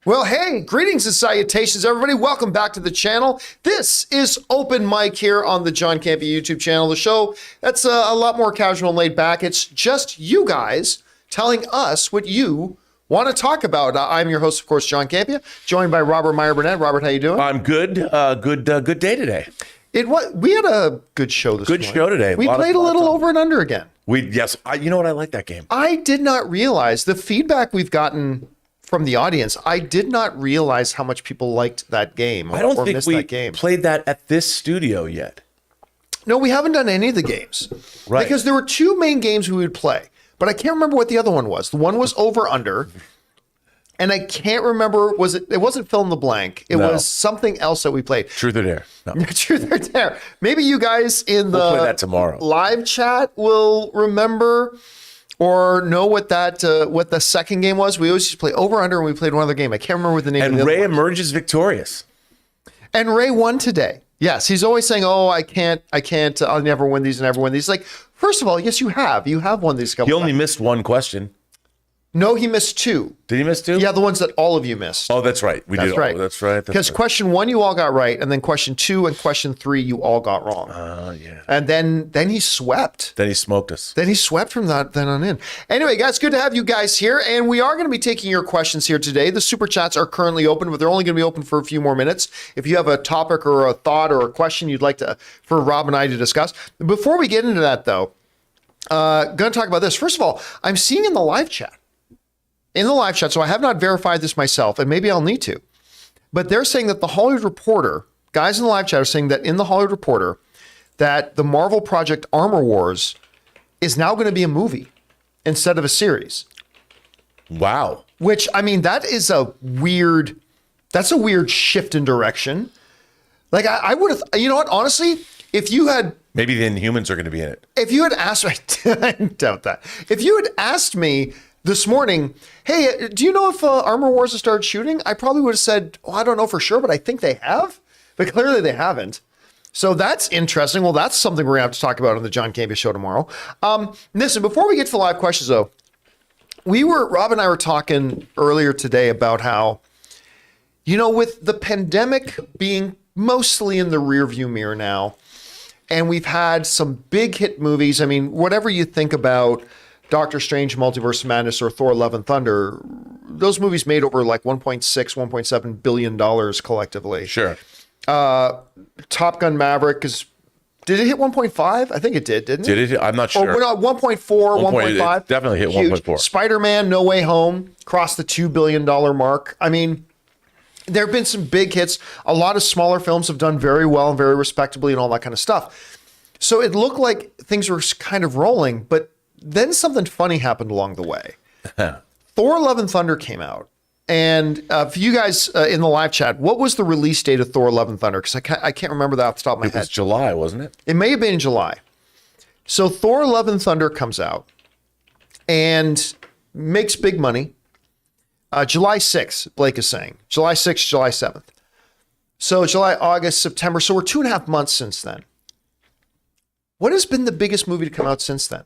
Well, hey, greetings and salutations, everybody. Welcome back to the channel. This is Open Mic here on the John Campea YouTube channel, the show that's a lot more casual and laid back. It's just you guys telling us what you want to talk about. I'm your host, of course, John Campea, joined by Robert Meyer-Burnett. Robert, how you doing? I'm good. Good day today. We had a good show this morning. Good show today. We played a little over and under again. Yes. You know what? I like that game. I did not realize the feedback we've gotten from the audience. I did not realize how much people liked that game. I don't think we played that at this studio yet. No, we haven't done any of the games. Right. Because there were two main games we would play, but I can't remember what the other one was. The one was over under, and I can't remember, it wasn't fill in the blank. It was something else that we played. Truth or Dare. No. Truth or Dare. Maybe you guys in the We'll play that tomorrow. Live chat will remember or know what the second game was. We always used to play over under, and we played one other game. I can't remember what the name of the And other Ray one. emerges victorious. And Ray won today. Yes, he's always saying, "Oh, I can't, I'll never win these, never win these." Like, first of all, yes, you have won these couple. He only missed one question. No, he missed two. Did he miss two? Yeah, the ones that all of you missed. Oh, that's right. We did. Right. Oh, that's right. Because question one you all got right, and then question two and question three you all got wrong. Yeah. And then he swept. Then he smoked us. Then he swept from that then on in. Anyway, guys, good to have you guys here, and we are going to be taking your questions here today. The super chats are currently open, but they're only going to be open for a few more minutes. If you have a topic or a thought or a question you'd like for Rob and I to discuss, before we get into that though, going to talk about this. First of all, I'm seeing in the live chat. So I have not verified this myself, and maybe I'll need to. But they're saying that the Hollywood Reporter, guys in the live chat are saying that in the Hollywood Reporter, that the Marvel Project Armor Wars is now going to be a movie instead of a series. Wow. Which, I mean, that's a weird shift in direction. Like, I would have, you know what, honestly, if you had... Maybe the Inhumans are going to be in it. If you had asked me, I doubt that. If you had asked me this morning, hey, do you know if Armor Wars has started shooting? I probably would have said, oh, I don't know for sure, but I think they have. But clearly they haven't. So that's interesting. Well, that's something we're going to have to talk about on the John Campea Show tomorrow. Listen, before we get to the live questions, though, Rob and I were talking earlier today about how, you know, with the pandemic being mostly in the rearview mirror now, and we've had some big hit movies. I mean, whatever you think about Doctor Strange, Multiverse of Madness, or Thor: Love and Thunder, those movies made over like $1.7 billion collectively. Sure. Top Gun Maverick did it hit 1.5? I think it did, didn't it? Did it? I'm not sure. Or no, 1.4, 1.5. Definitely hit 1.4. Spider-Man: No Way Home crossed the $2 billion mark. I mean, there have been some big hits. A lot of smaller films have done very well and very respectably and all that kind of stuff. So it looked like things were kind of rolling, but then something funny happened along the way. Thor: Love and Thunder came out. And for you guys in the live chat, what was the release date of Thor: Love and Thunder? Because I can't remember that off the top of my head. It was July, wasn't it? It may have been in July. So Thor: Love and Thunder comes out and makes big money. July 6th, Blake is saying. July 6th, July 7th. So July, August, September. So we're 2.5 months since then. What has been the biggest movie to come out since then?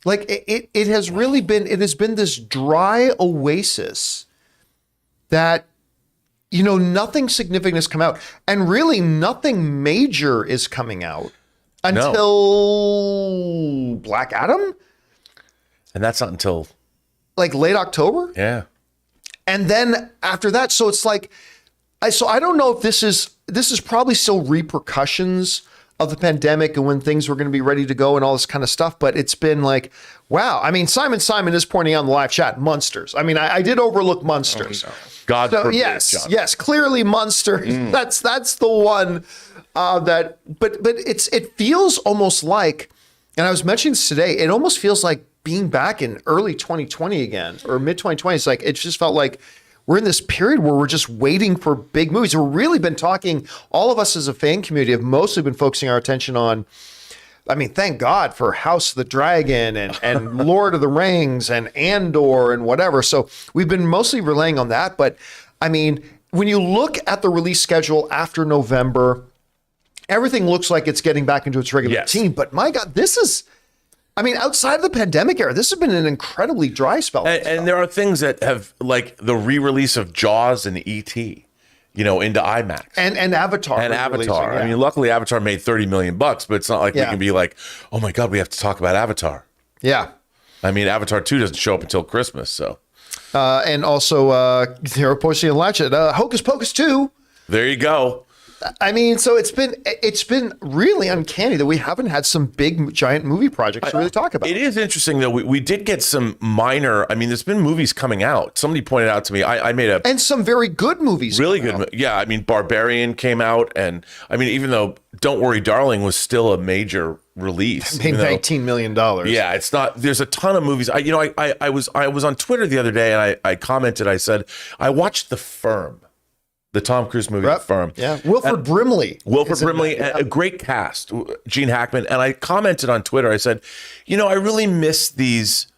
Like it has been this dry oasis that, you know, nothing significant has come out, and really nothing major is coming out until Black Adam. And that's not until like late October. Yeah. And then after that, so it's like, I don't know if this is probably still repercussions of the pandemic and when things were going to be ready to go and all this kind of stuff. But it's been like, wow. I mean, Simon is pointing out in the live chat, Monsters. I mean, I did overlook Monsters. Oh, no. God forbid, John. Yes, clearly Monsters. That's the one but it feels almost like, and I was mentioning this today, it almost feels like being back in early 2020 again, or mid 2020. It's like, it just felt like we're in this period where we're just waiting for big movies. We've really been talking, all of us as a fan community have mostly been focusing our attention on, I mean, thank God for House of the Dragon and Lord of the Rings and Andor and whatever. So we've been mostly relying on that. But I mean, when you look at the release schedule after November, everything looks like it's getting back into its regular routine. But my God, this is I mean, outside of the pandemic era, this has been an incredibly dry spell. And there are things that have, like the re-release of Jaws and E.T., into IMAX. And Avatar. And Avatar. Yeah. I mean, luckily Avatar made $30 million, but it's not like we can be like, oh my God, we have to talk about Avatar. Yeah. I mean, Avatar 2 doesn't show up until Christmas, so. And also, they're posting a latch Hocus Pocus 2. There you go. I mean, so it's been really uncanny that we haven't had some big giant movie projects to really talk about. It is interesting though. We did get some minor. I mean, there's been movies coming out. Somebody pointed out to me. I made and some very good movies. Really good. Yeah. I mean, Barbarian came out, and I mean, even though Don't Worry, Darling was still a major release. It made $19 million. Yeah, it's not. There's a ton of movies. I was on Twitter the other day, and I commented. I said I watched The Firm. The Tom Cruise movie, The Firm. Yeah, Wilford Brimley, a great cast, Gene Hackman. And I commented on Twitter, I said, I really miss these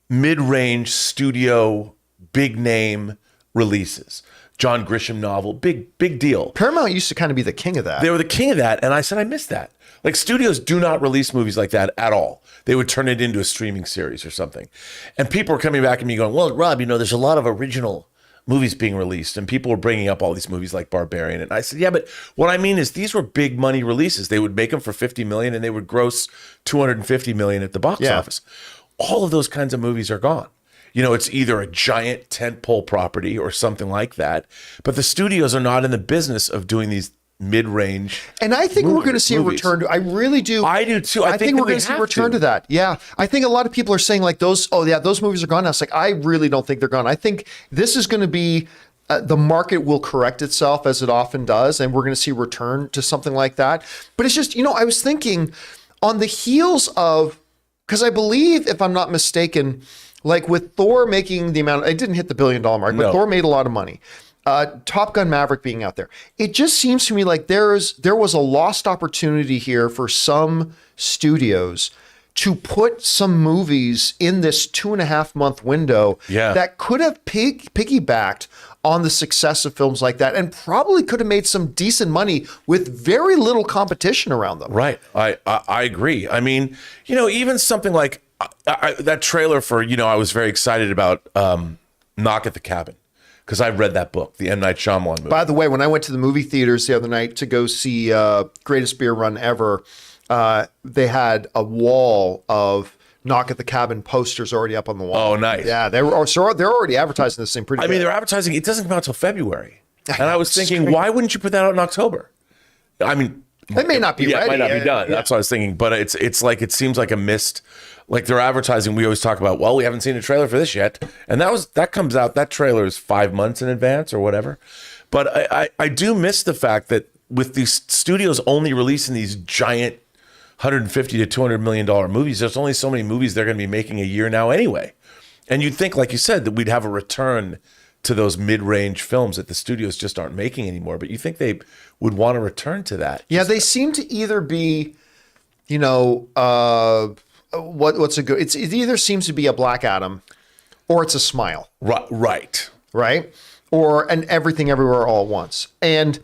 mid-range studio, big-name releases. John Grisham novel, big deal. Paramount used to kind of be the king of that. They were the king of that, and I said, I miss that. Like, studios do not release movies like that at all. They would turn it into a streaming series or something. And people are coming back at me going, well, Rob, there's a lot of original movies being released, and people were bringing up all these movies like Barbarian, and I said, yeah, but what I mean is these were big money releases. They would make them for $50 million, and they would gross $250 million at the box office. All of those kinds of movies are gone. It's either a giant tentpole property or something like that, but the studios are not in the business of doing these mid-range. And I think we're going to see a return to. I really do. I do too. I think we're going to see a return to that. Yeah, I think a lot of people are saying like those. Oh yeah, those movies are gone now. It's like I really don't think they're gone. I think this is going to be. The market will correct itself as it often does, and we're going to see a return to something like that. But it's just, I was thinking on the heels of, because I believe, if I'm not mistaken, like with Thor making the amount, it didn't hit the $1 billion mark, but Thor made a lot of money. Top Gun Maverick being out there. It just seems to me like there was a lost opportunity here for some studios to put some movies in this 2.5 month window that could have piggybacked on the success of films like that, and probably could have made some decent money with very little competition around them. Right. I agree. I mean, even something like that trailer for, I was very excited about Knock at the Cabin, because I read that book, the M. Night Shyamalan movie. By the way, when I went to the movie theaters the other night to go see Greatest Beer Run Ever, they had a wall of Knock at the Cabin posters already up on the wall. Oh, nice. Yeah, they're already advertising this thing pretty good. I mean, they're advertising. It doesn't come out till February. And I was thinking, why wouldn't you put that out in October? I mean, it may not be ready. It might not be done. Yeah. That's what I was thinking. But it's like, it seems like a missed, like they're advertising. We always talk about, well, we haven't seen a trailer for this yet. And that comes out, that trailer is 5 months in advance or whatever. But I do miss the fact that with these studios only releasing these giant $150 to $200 million movies, there's only so many movies they're going to be making a year now anyway. And you'd think, like you said, that we'd have a return to those mid-range films that the studios just aren't making anymore. But you think they would want to return to that. Yeah, they seem to either be, what's a good, it either seems to be a Black Adam or it's a Smile. Right. Or an Everything Everywhere All at Once. And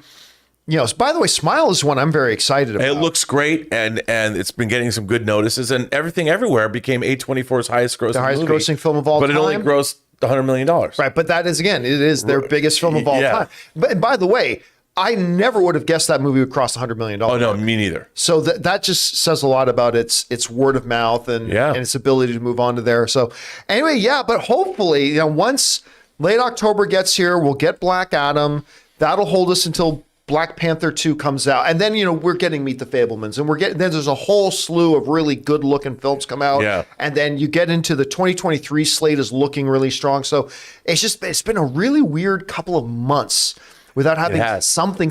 by the way, Smile is one I'm very excited about. It looks great, and it's been getting some good notices. And Everything Everywhere became A24's highest grossing film of all time. But it only grossed $100 million. Right, but that is, again, it is their biggest film of all time. But by the way, I never would have guessed that movie would cross $100 million. Oh, no, me neither. So that just says a lot about its word of mouth and its ability to move on to there. So anyway, but hopefully, once late October gets here, we'll get Black Adam. That'll hold us until Black Panther 2 comes out. And then, we're getting Meet the Fabelmans, and then there's a whole slew of really good looking films come out. Yeah. And then you get into the 2023 slate is looking really strong. So it's been a really weird couple of months without having something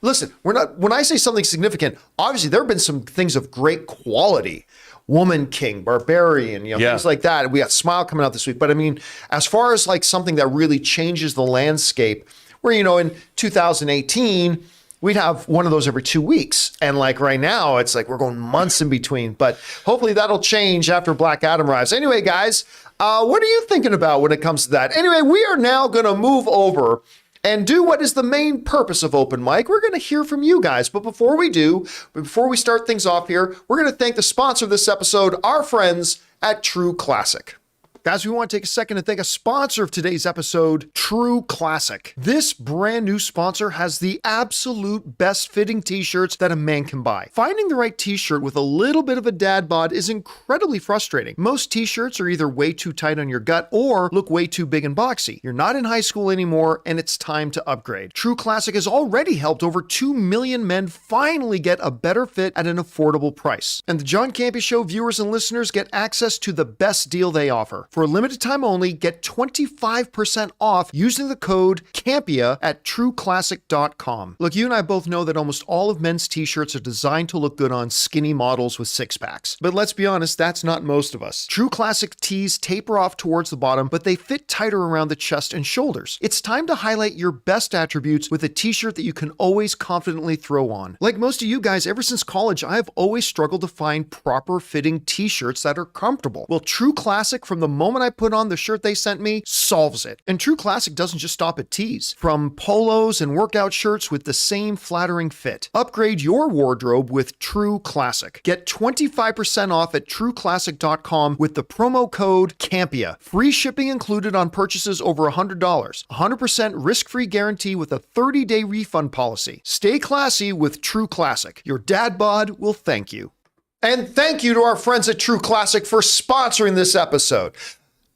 listen, when I say something significant, obviously there have been some things of great quality. Woman King, Barbarian, things like that. We got Smile coming out this week. But I mean, as far as like something that really changes the landscape, where, in 2018, we'd have one of those every 2 weeks. And like right now, it's like we're going months in between. But hopefully that'll change after Black Adam arrives. Anyway, guys, what are you thinking about when it comes to that? Anyway, we are now going to move over and do what is the main purpose of Open Mic. We're going to hear from you guys. But before we start things off here, we're going to thank the sponsor of this episode, our friends at True Classic. Guys, we want to take a second to thank a sponsor of today's episode, True Classic. This brand new sponsor has the absolute best fitting t-shirts that a man can buy. Finding the right t-shirt with a little bit of a dad bod is incredibly frustrating. Most t-shirts are either way too tight on your gut or look way too big and boxy. You're not in high school anymore, and it's time to upgrade. True Classic has already helped over 2 million men finally get a better fit at an affordable price. And the John Campea Show viewers and listeners get access to the best deal they offer. For a limited time only, get 25% off using the code CAMPEA at trueclassic.com. Look, you and I both know that almost all of men's t-shirts are designed to look good on skinny models with six-packs. But let's be honest, that's not most of us. True Classic tees taper off towards the bottom, but they fit tighter around the chest and shoulders. It's time to highlight your best attributes with a t-shirt that you can always confidently throw on. Like most of you guys, ever since college, I've always struggled to find proper fitting t-shirts that are comfortable. Well, True Classic, from the moment I put on the shirt they sent me, solves it. And True Classic doesn't just stop at tees. From polos and workout shirts with the same flattering fit. Upgrade your wardrobe with True Classic. Get 25% off at trueclassic.com with the promo code CAMPEA. Free shipping included on purchases over $100. 100% risk-free guarantee with a 30-day refund policy. Stay classy with True Classic. Your dad bod will thank you. And thank you to our friends at True Classic for sponsoring this episode.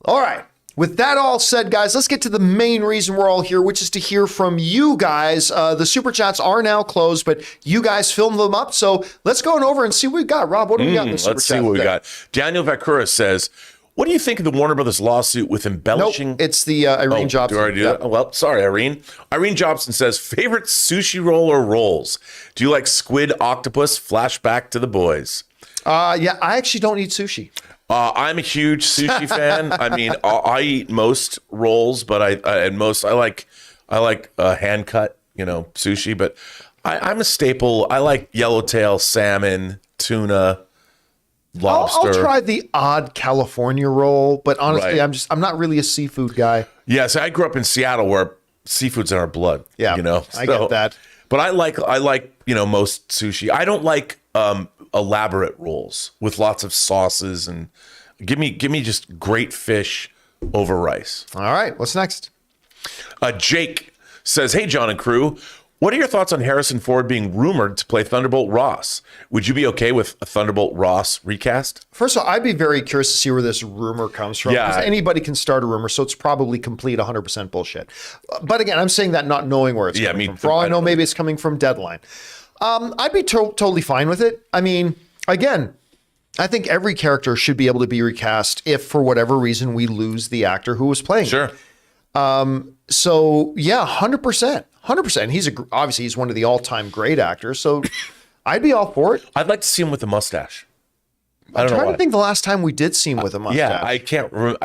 All right. With that all said, guys, let's get to the main reason we're all here, which is to hear from you guys. The Super Chats are now closed, but you guys filmed them up. So let's go on over and see what we got. Rob, what do we got in the Super Chat? Let's see what we got. Daniel Vakura says, what do you think of the Warner Brothers lawsuit with embellishing? Nope, it's the Irene Jobson. Do I already do that? Oh, well, sorry, Irene. Irene Jobson says, favorite sushi roll or rolls? Do you like squid, octopus? Flashback to the boys. Yeah, I actually don't eat sushi. I'm a huge sushi fan. I mean, I eat most rolls, but I like hand cut, sushi. But I'm a staple. I like yellowtail, salmon, tuna, lobster. I'll try the odd California roll, but honestly, Right. I'm not really a seafood guy. Yeah, so I grew up in Seattle where seafood's in our blood. Yeah, I get that. But I like most sushi. I don't like elaborate rolls with lots of sauces, and give me just great fish over rice. All right, what's next? Jake says, hey, John and crew, what are your thoughts on Harrison Ford being rumored to play Thunderbolt Ross? Would you be okay with a Thunderbolt Ross recast? First of all, I'd be very curious to see where this rumor comes from. Yeah. Because anybody can start a rumor, so it's probably complete 100% bullshit. But again, I'm saying that not knowing where it's coming from. For all I know, maybe it's coming from Deadline. I'd be totally fine with it. I mean, again, I think every character should be able to be recast if, for whatever reason, we lose the actor who was playing. Sure. So yeah, 100%. 100%. Obviously he's one of the all-time great actors, so I'd be all for it. I'd like to see him with a mustache. I'm trying to think the last time we did see him with a mustache. Yeah, I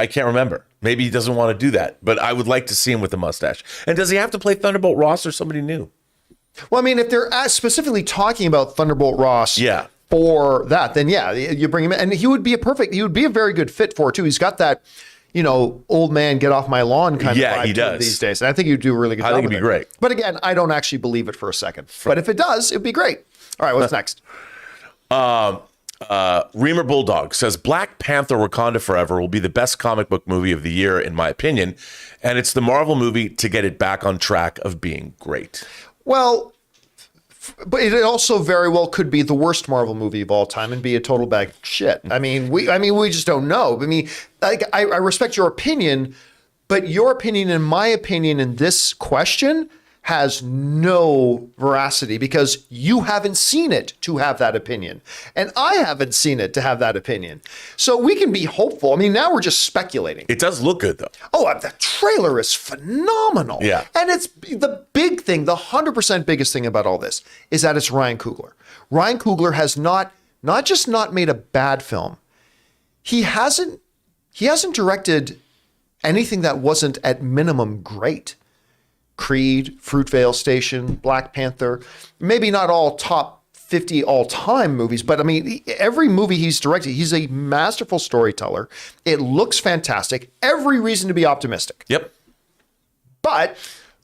can't remember. Maybe he doesn't want to do that, but I would like to see him with a mustache. And does he have to play Thunderbolt Ross or somebody new? Well, I mean, if they're specifically talking about Thunderbolt Ross for that, then yeah, you bring him in. And he would be a very good fit for it too. He's got that, old man get off my lawn kind of vibe he does. These days. And I think he'd do a really good job. I think it'd be great. But again, I don't actually believe it for a second. But if it does, it'd be great. All right, what's next? Reamer Bulldog says Black Panther Wakanda Forever will be the best comic book movie of the year, in my opinion. And it's the Marvel movie to get it back on track of being great. Well, but it also very well could be the worst Marvel movie of all time and be a total bag of shit. I mean, we just don't know. I mean, I respect your opinion, but your opinion and my opinion in this question has no veracity because you haven't seen it to have that opinion. And I haven't seen it to have that opinion. So we can be hopeful. I mean, now we're just speculating. It does look good, though. Oh, the trailer is phenomenal. Yeah. And it's the big thing, the 100% biggest thing about all this is that it's Ryan Coogler. Ryan Coogler has not just not made a bad film. He hasn't directed anything that wasn't at minimum great. Creed, Fruitvale Station, Black Panther, maybe not all top 50 all-time movies, but I mean, every movie he's directed, he's a masterful storyteller. It looks fantastic. Every reason to be optimistic. Yep. But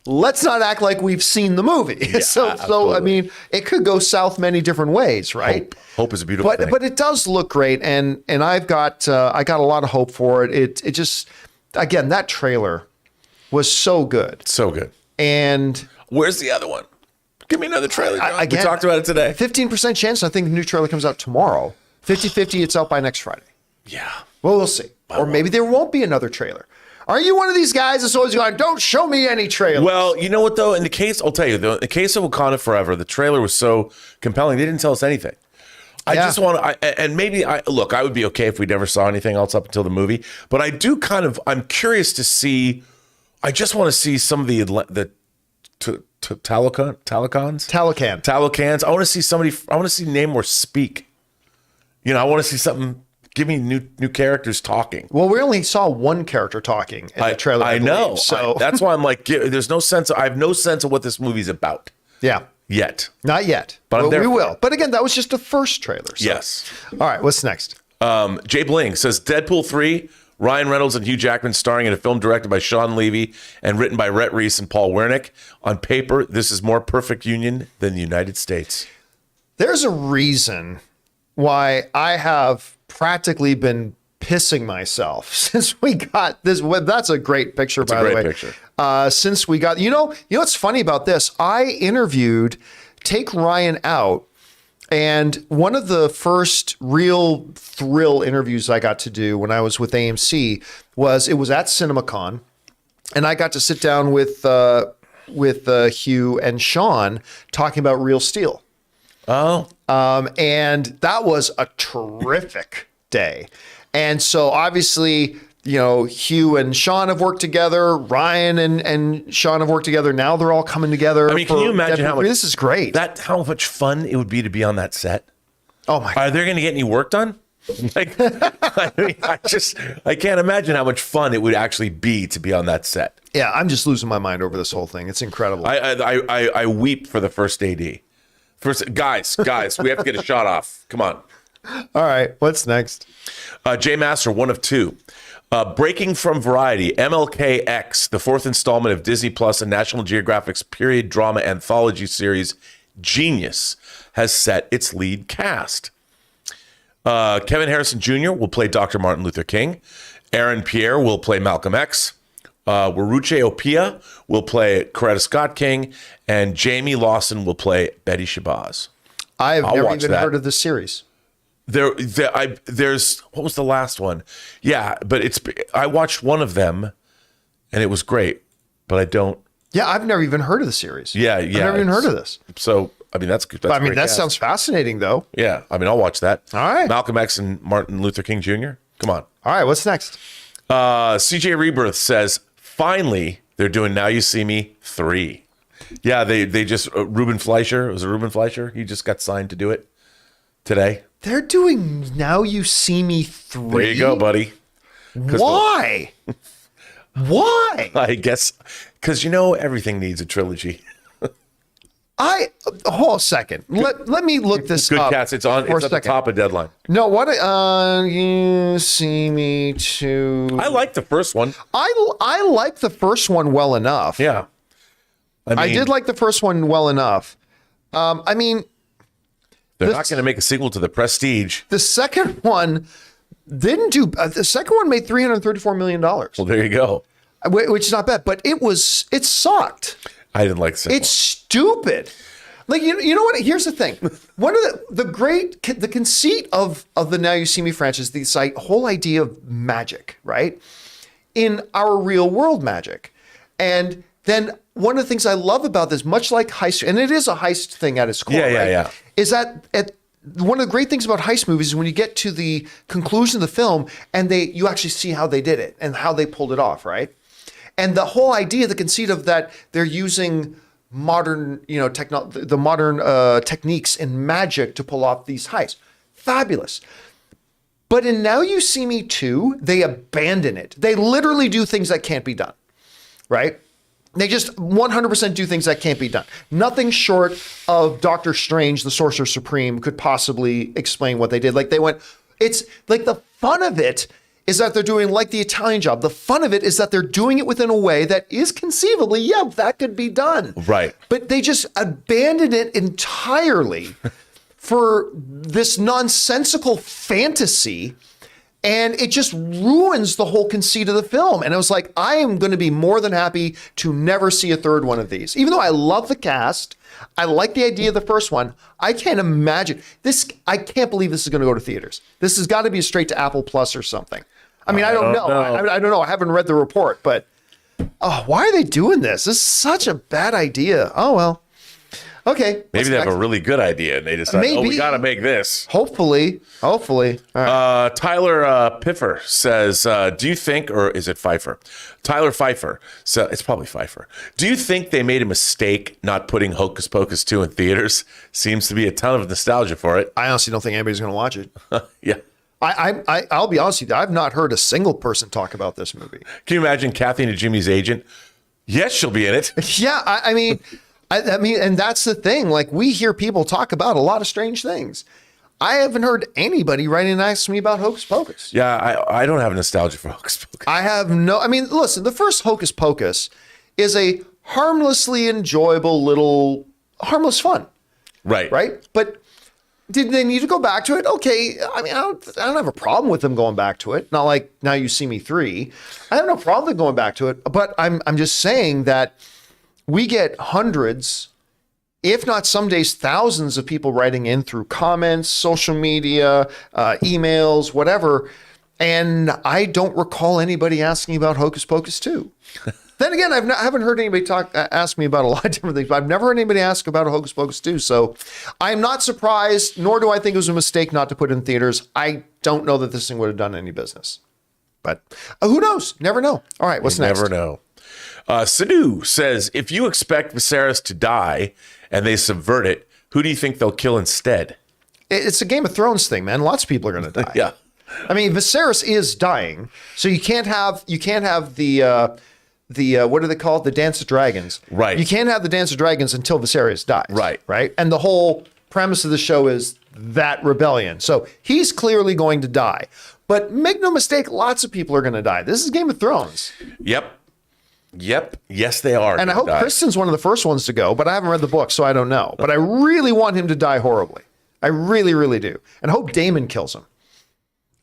let's not act like we've seen the movie. So I mean, it could go south many different ways, right? Hope is a beautiful thing. But it does look great, and I got a lot of hope for it. It just, again, that trailer was so good. So good. And where's the other one? Give me another trailer, John. Again, we talked about it today. 15% chance. I think the new trailer comes out tomorrow. 50-50, it's out by next Friday. Yeah. Well, we'll see. Or maybe there won't be another trailer. Are you one of these guys that's always going, don't show me any trailers? Well, you know what, though? In the case, I'll tell you, in the case of Wakanda Forever, the trailer was so compelling. They didn't tell us anything. I just want to, and maybe I would be okay if we never saw anything else up until the movie. But I do I'm curious to see, I just want to see some of the Talocans. I want to see somebody, I want to see Namor speak. You know, I want to see something. Give me new characters talking. Well, we only saw one character talking in the trailer. I know. So that's why I'm like, there's no sense. I have no sense of what this movie's about. Yeah. Yet. Not yet. But we will. But again, that was just the first trailer. So. Yes. All right. What's next? Jay Bling says Deadpool 3, Ryan Reynolds and Hugh Jackman starring in a film directed by Sean Levy and written by Rhett Reese and Paul Wernick. On paper, this is more perfect union than the United States. There's a reason why I have practically been pissing myself since we got this. That's a great picture, by the way. Picture. Since we got, you know what's funny about this? I interviewed Take Ryan Out, and one of the first real thrill interviews I got to do when I was with AMC was at CinemaCon, and I got to sit down with Hugh and Sean talking about Real Steel. Oh. And that was a terrific day. And so obviously, Hugh and Sean have worked together. Ryan and Sean have worked together. Now they're all coming together. I mean, can you imagine how much this is great? How much fun it would be to be on that set? Oh my! Are they going to get any work done? Like, I mean, I can't imagine how much fun it would actually be to be on that set. Yeah, I'm just losing my mind over this whole thing. It's incredible. I weep for the first AD. Guys, we have to get a shot off. Come on. All right, what's next? Jay Master, one of two. Breaking from Variety, MLK-X, the fourth installment of Disney Plus and National Geographic's period drama anthology series Genius, has set its lead cast. Kevin Harrison Jr. will play Dr. Martin Luther King. Aaron Pierre will play Malcolm X. Waruche Opia will play Coretta Scott King, and Jamie Lawson will play Betty Shabazz. I've never even heard of this series. There's what was the last one? Yeah, but I watched one of them, and it was great, but I don't. Yeah, I've never even heard of the series. Yeah, I've never even heard of this. So I mean, that's good. I mean, that sounds fascinating, though. Yeah, I mean, I'll watch that. All right, Malcolm X and Martin Luther King Jr. Come on. All right, what's next? CJ Rebirth says, finally, they're doing Now You See Me 3. Yeah, they just, Ruben Fleischer, he just got signed to do it today. They're doing Now You See Me 3? There you go, buddy. Why? Why? I guess, because everything needs a trilogy. Hold a second. Let me look this Good up. Cats, it's at the top of Deadline. No, what You See Me 2. I like the first one. I like the first one well enough. Yeah. I did like the first one well enough. I mean, they're not going to make a sequel to The Prestige. The second one didn't do. The second one made $334 million. Well, there you go. Which is not bad, but it sucked. I didn't like the second one. It's stupid. Like, you know what? Here's the thing. One of the conceit of the Now You See Me franchise, this whole idea of magic, right? In our real world magic. And then one of the things I love about this, much like heist, and it is a heist thing at its core, right? Is that one of the great things about heist movies is when you get to the conclusion of the film and you actually see how they did it and how they pulled it off, right? And the whole idea, the conceit of that they're using modern, the modern techniques in magic to pull off these heists. Fabulous. But in Now You See Me 2, they abandon it. They literally do things that can't be done, right? They just 100% do things that can't be done. Nothing short of Doctor Strange, the Sorcerer Supreme, could possibly explain what they did. Like it's like the fun of it is that they're doing like the Italian Job. The fun of it is that they're doing it within a way that is conceivably, yeah, that could be done. Right. But they just abandoned it entirely for this nonsensical fantasy. And it just ruins the whole conceit of the film. And I was like, I am going to be more than happy to never see a third one of these. Even though I love the cast, I like the idea of the first one. I can't imagine this. I can't believe this is going to go to theaters. This has got to be straight to Apple Plus or something. I mean, I don't know. I don't know. I haven't read the report, but why are they doing this? This is such a bad idea. Oh, well. Okay. Maybe they have a really good idea and they decide, we got to make this. Hopefully. All right. Tyler Piffer says, do you think, or is it Pfeiffer? Tyler Pfeiffer. So it's probably Pfeiffer. Do you think they made a mistake not putting Hocus Pocus 2 in theaters? Seems to be a ton of nostalgia for it. I honestly don't think anybody's going to watch it. Yeah. I'll be honest with you. I've not heard a single person talk about this movie. Can you imagine Kathy and Jimmy's agent? Yes, she'll be in it. Yeah. I mean, and that's the thing. Like, we hear people talk about a lot of strange things. I haven't heard anybody writing and ask me about Hocus Pocus. Yeah, I don't have nostalgia for Hocus Pocus. Listen, the first Hocus Pocus is a harmlessly enjoyable little harmless fun. Right. Right? But did they need to go back to it? Okay. I mean, I don't have a problem with them going back to it. Not like Now You See Me 3. I have no problem with going back to it. But I'm just saying that we get hundreds, if not some days thousands of people writing in through comments, social media, emails, whatever. And I don't recall anybody asking about Hocus Pocus 2. Then again, I haven't heard anybody ask me about a lot of different things, but I've never heard anybody ask about a Hocus Pocus 2. So I'm not surprised, nor do I think it was a mistake not to put it in theaters. I don't know that this thing would have done any business. But who knows? Never know. All right, what's next? Never know. Sadu says, if you expect Viserys to die and they subvert it, who do you think they'll kill instead? It's a Game of Thrones thing, man. Lots of people are going to die. Yeah. I mean, Viserys is dying, so you can't have the what are they called? The Dance of Dragons. Right. You can't have the Dance of Dragons until Viserys dies. Right. Right. And the whole premise of the show is that rebellion. So he's clearly going to die. But make no mistake, lots of people are going to die. This is Game of Thrones. Yep. Yes, they are. And I hope Kristen's one of the first ones to go, but I haven't read the book, so I don't know. But I really want him to die horribly. I really, really do. And I hope Daemon kills him.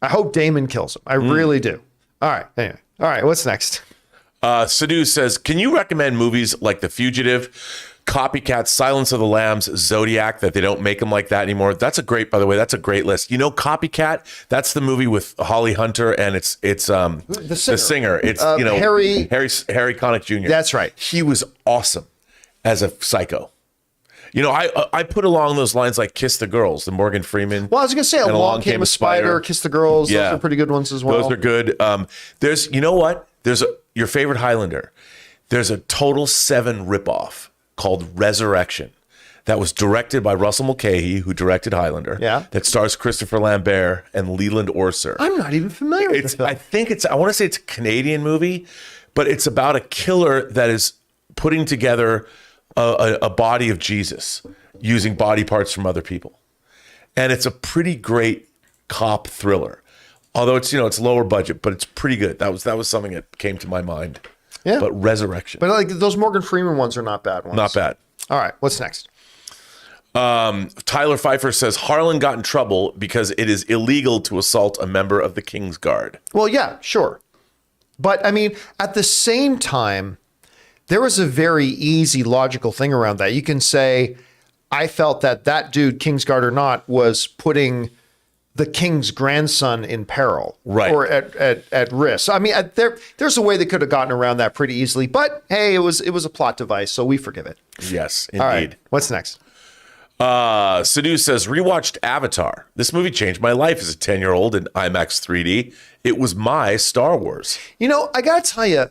I really do. All right. Anyway. All right. What's next? Sadu says, can you recommend movies like The Fugitive, Copycat, Silence of the Lambs, Zodiac, that they don't make them like that anymore? That's a great list. You know, Copycat, that's the movie with Holly Hunter and it's the singer. It's Harry Connick Jr. That's right. He was awesome as a psycho. You know, I put along those lines like Kiss the Girls, the Morgan Freeman. Well, I was going to say, Along Came a Spider, Kiss the Girls. Yeah. Those are pretty good ones as well. Those are good. There's, you know what? There's your favorite Highlander. There's a Total 7 ripoff called Resurrection that was directed by Russell Mulcahy, who directed Highlander. Yeah. That stars Christopher Lambert and Leland Orser. I'm not even familiar with it. I want to say it's a Canadian movie, but it's about a killer that is putting together a body of Jesus using body parts from other people. And it's a pretty great cop thriller. Although it's lower budget, but it's pretty good. That was something that came to my mind. Yeah. But Resurrection. But like those Morgan Freeman ones are not bad ones. Not bad. All right, what's next? Tyler Pfeiffer says Harlan got in trouble because it is illegal to assault a member of the King's Guard. Well, yeah, sure. But I mean, at the same time, there was a very easy logical thing around that. You can say, I felt that dude, King's Guard or not, was putting the king's grandson in peril, right, or at risk. I mean, there's a way they could have gotten around that pretty easily, but hey, it was a plot device, so we forgive it. Yes, indeed. All right, what's next? Sadu says, rewatched Avatar. This movie changed my life as a 10-year-old in IMAX 3D. It was my Star Wars. You know, I gotta tell you,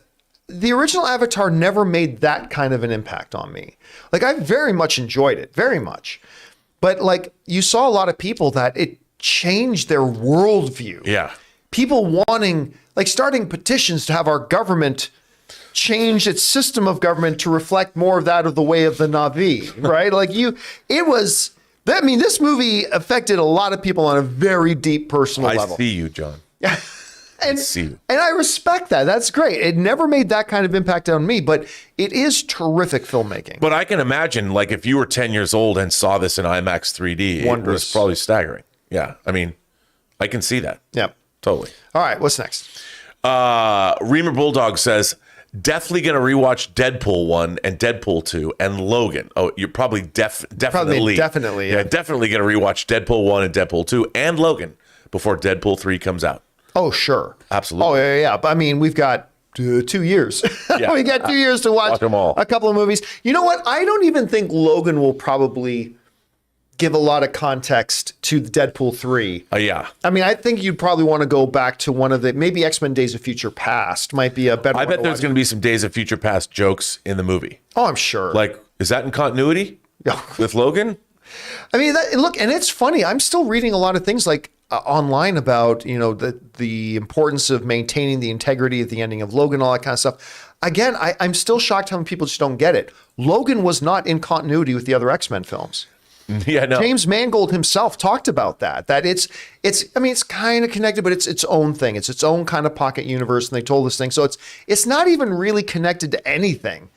the original Avatar never made that kind of an impact on me. Like, I very much enjoyed it, very much. But like, you saw a lot of people that it changed their worldview. Yeah. People starting petitions to have our government change its system of government to reflect more of that of the way of the Na'vi, right? This movie affected a lot of people on a very deep personal level. I see you, John. And, see. and I respect that. That's great. It never made that kind of impact on me, but it is terrific filmmaking. But I can imagine, like, if you were 10 years old and saw this in IMAX 3D, it was probably staggering. Yeah. I mean, I can see that. Yeah. Totally. All right. What's next? Reamer Bulldog says, definitely going to rewatch Deadpool 1 and Deadpool 2 and Logan. Oh, you're probably definitely. Definitely. Yeah. Definitely going to rewatch Deadpool 1 and Deadpool 2 and Logan before Deadpool 3 comes out. Oh, sure. Absolutely. Oh, yeah. But I mean, we've got 2 years. Yeah. We got 2 years to watch them all. a couple of movies. You know what? I don't even think Logan will probably give a lot of context to the Deadpool 3. Yeah. I mean, I think you'd probably want to go back to one of the, maybe X-Men Days of Future Past might be a better I one bet to there's watch. going to be some Days of Future Past jokes in the movie. Oh, I'm sure. Like, is that in continuity with Logan? I mean, look, and it's funny. I'm still reading a lot of things like online about, the importance of maintaining the integrity of the ending of Logan, all that kind of stuff. Again, I'm still shocked how many people just don't get it. Logan was not in continuity with the other X-Men films. Yeah, no. James Mangold himself talked about that it's kind of connected, but it's its own thing. It's its own kind of pocket universe. And they told this thing. So it's not even really connected to anything.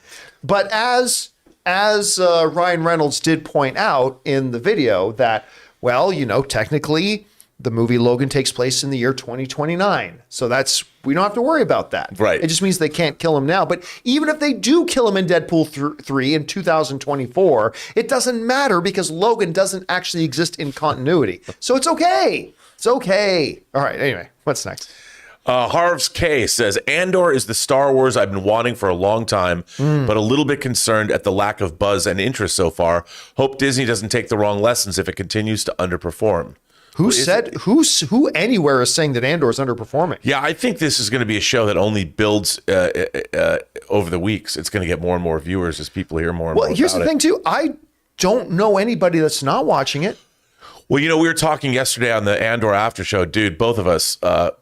But as Ryan Reynolds did point out in the video that, well, technically the movie Logan takes place in the year 2029. So we don't have to worry about that. Right. It just means they can't kill him now. But even if they do kill him in Deadpool 3 in 2024, it doesn't matter because Logan doesn't actually exist in continuity. So it's okay. It's okay. All right. Anyway, what's next? Harv's K says, Andor is the Star Wars I've been wanting for a long time, but a little bit concerned at the lack of buzz and interest so far. Hope Disney doesn't take the wrong lessons if it continues to underperform. Who anywhere is saying that Andor is underperforming? Yeah, I think this is going to be a show that only builds over the weeks. It's going to get more and more viewers as people hear more and more about it. Well, here's the thing, too. I don't know anybody that's not watching it. Well, we were talking yesterday on the Andor after show. Dude, both of us,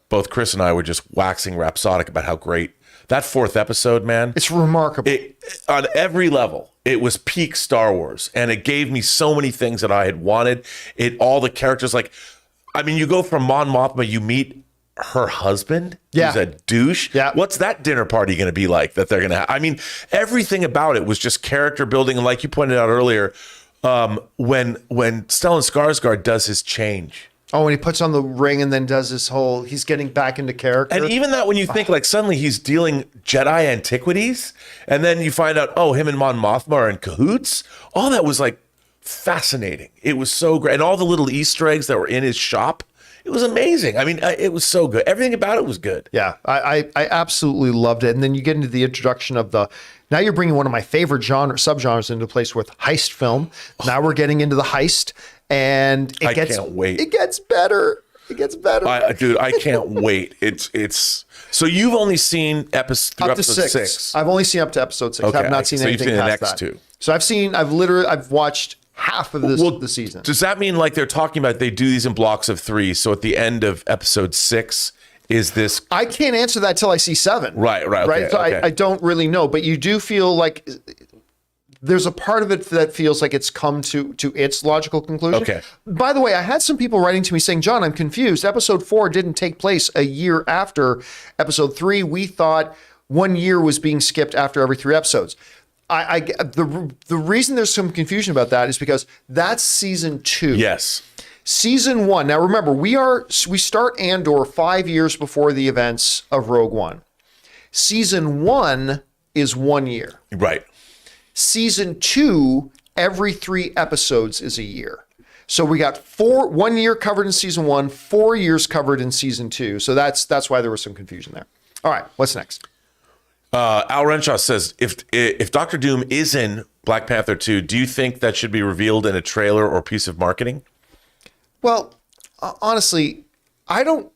both Chris and I were just waxing rhapsodic about how great that 4th episode, man. It's remarkable. On every level, it was peak Star Wars. And it gave me so many things that I had wanted. All the characters, you go from Mon Mothma, you meet her husband, who's a douche. Yeah. What's that dinner party going to be like that they're going to have? I mean, everything about it was just character building. And like you pointed out earlier, when Stellan Skarsgård does his change. Oh, when he puts on the ring and then does this whole, he's getting back into character. And even that, when you think suddenly he's dealing Jedi antiquities, and then you find out, him and Mon Mothma are in cahoots. All that was fascinating. It was so great. And all the little Easter eggs that were in his shop, it was amazing. I mean, it was so good. Everything about it was good. Yeah, I absolutely loved it. And then you get into the introduction of now you're bringing one of my favorite subgenres into place with heist film. Now we're getting into the heist, and I can't wait. It gets better. It gets better. Dude, I can't wait. It's so you've only seen episode 6. I've only seen up to episode 6. Okay. I've not seen anything you've seen past the next that. 2. So I've watched half of the season. Does that mean they're talking about they do these in blocks of 3? So at the end of episode 6, is this? I can't answer that till I see 7. Right. Okay, So okay. I don't really know, but you do feel like there's a part of it that feels like it's come to its logical conclusion. Okay. By the way, I had some people writing to me saying, John, I'm confused. Episode 4 didn't take place a year after episode 3. We thought 1 year was being skipped after every 3 episodes. The reason there's some confusion about that is because that's season 2. Yes. Season 1. Now remember, we start Andor 5 years before the events of Rogue One. Season 1 is 1 year. Right. Season 2, every 3 episodes is a year. So we got 1 year covered in season 1, 4 years covered in season 2. So that's why there was some confusion there. All right, what's next? Al Renshaw says, if Doctor Doom is in Black Panther 2, do you think that should be revealed in a trailer or piece of marketing? Well, honestly, I'll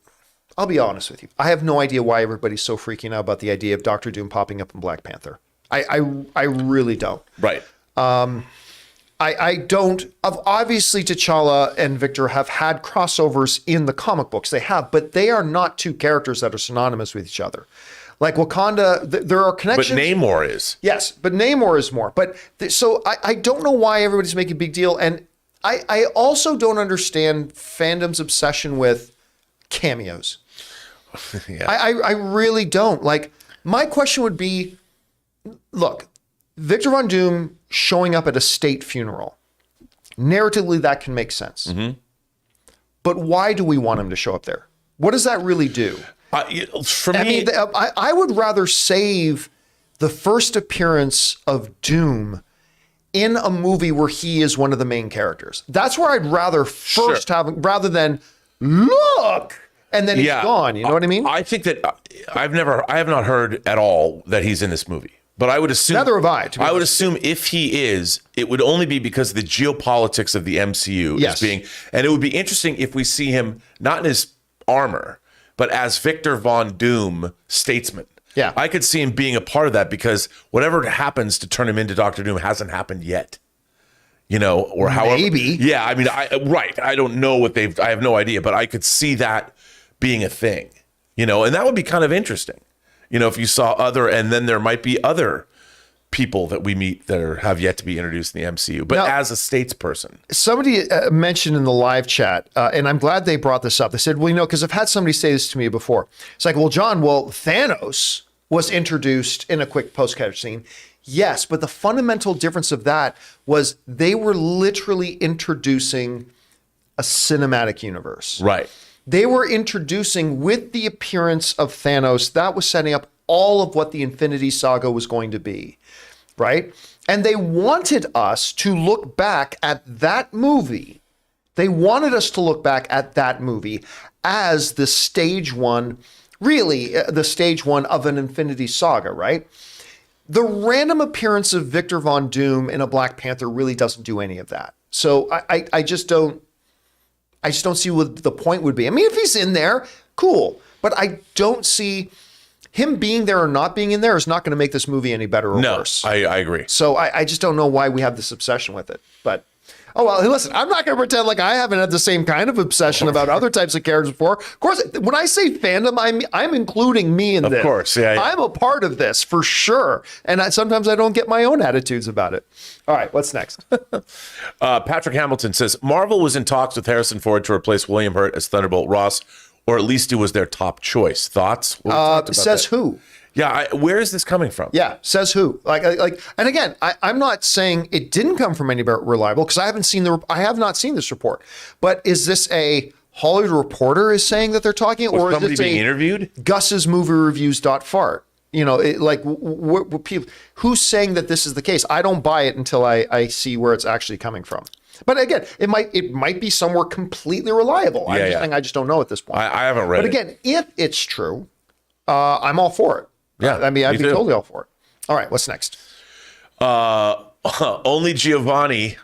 be honest with you. I have no idea why everybody's so freaking out about the idea of Doctor Doom popping up in Black Panther. I really don't. Right. I don't. Obviously, T'Challa and Victor have had crossovers in the comic books. They have, but they are not two characters that are synonymous with each other. Like Wakanda, there are connections. But Namor is. Yes, but Namor is more. But so I don't know why everybody's making a big deal. And I also don't understand fandom's obsession with cameos. Yeah. I really don't. Like, my question would be, look, Victor Von Doom showing up at a state funeral. Narratively, that can make sense. Mm-hmm. But why do we want him to show up there? What does that really do? For me, I mean, I would rather save the first appearance of Doom in a movie where he is one of the main characters. That's where I'd rather first have him, rather than look, and then he's gone. You know what I mean? I think that I have not heard at all that he's in this movie. But I would assume, neither have I. I would assume if he is, it would only be because of the geopolitics of the MCU Yes. is being, and it would be interesting if we see him not in his armor, but as Victor Von Doom, statesman. Yeah. I could see him being a part of that because whatever happens to turn him into Doctor Doom hasn't happened yet. You know, or however. Maybe. Yeah, I mean, right. I don't know what I have no idea, but I could see that being a thing, you know, and that would be kind of interesting. You know, if you saw and then there might be other people that we meet that have yet to be introduced in the MCU, but now, as a statesperson. Somebody mentioned in the live chat, and I'm glad they brought this up. They said, well, you know, because I've had somebody say this to me before. It's like, well, John, Thanos was introduced in a quick post-credit scene. Yes, but the fundamental difference of that was they were literally introducing a cinematic universe. Right. They were introducing, with the appearance of Thanos, that was setting up all of what the Infinity Saga was going to be, right? And they wanted us to look back at that movie. They wanted us to look back at that movie as the stage one, really the stage one of an Infinity Saga, right? The random appearance of Victor Von Doom in a Black Panther really doesn't do any of that. So I just don't see what the point would be. I mean, if he's in there, cool. But I don't see him being there or not being in there is not going to make this movie any better or worse. I agree. So I just don't know why we have this obsession with it. But, oh, well, listen, I'm not going to pretend like I haven't had the same kind of obsession about other types of characters before. Of course, when I say fandom, I'm including me in this. Of course, yeah. I'm a part of this for sure. And sometimes I don't get my own attitudes about it. All right, what's next? Patrick Hamilton says, Marvel was in talks with Harrison Ford to replace William Hurt as Thunderbolt Ross, or at least it was their top choice. Thoughts? Says who? Yeah, where is this coming from? Yeah, says who? Like, and again, I'm not saying it didn't come from anybody reliable because I have not seen this report. But is this a Hollywood Reporter is saying that they're talking, or is somebody this being interviewed? Gus's movie reviews.fart? You know, what people who's saying that this is the case? I don't buy it until I see where it's actually coming from. But again, it might be somewhere completely reliable. I just don't know at this point. I haven't read it. But again, if it's true, I'm all for it. Yeah, I mean, I'd be totally all for it. All right, what's next? Only Giovanni,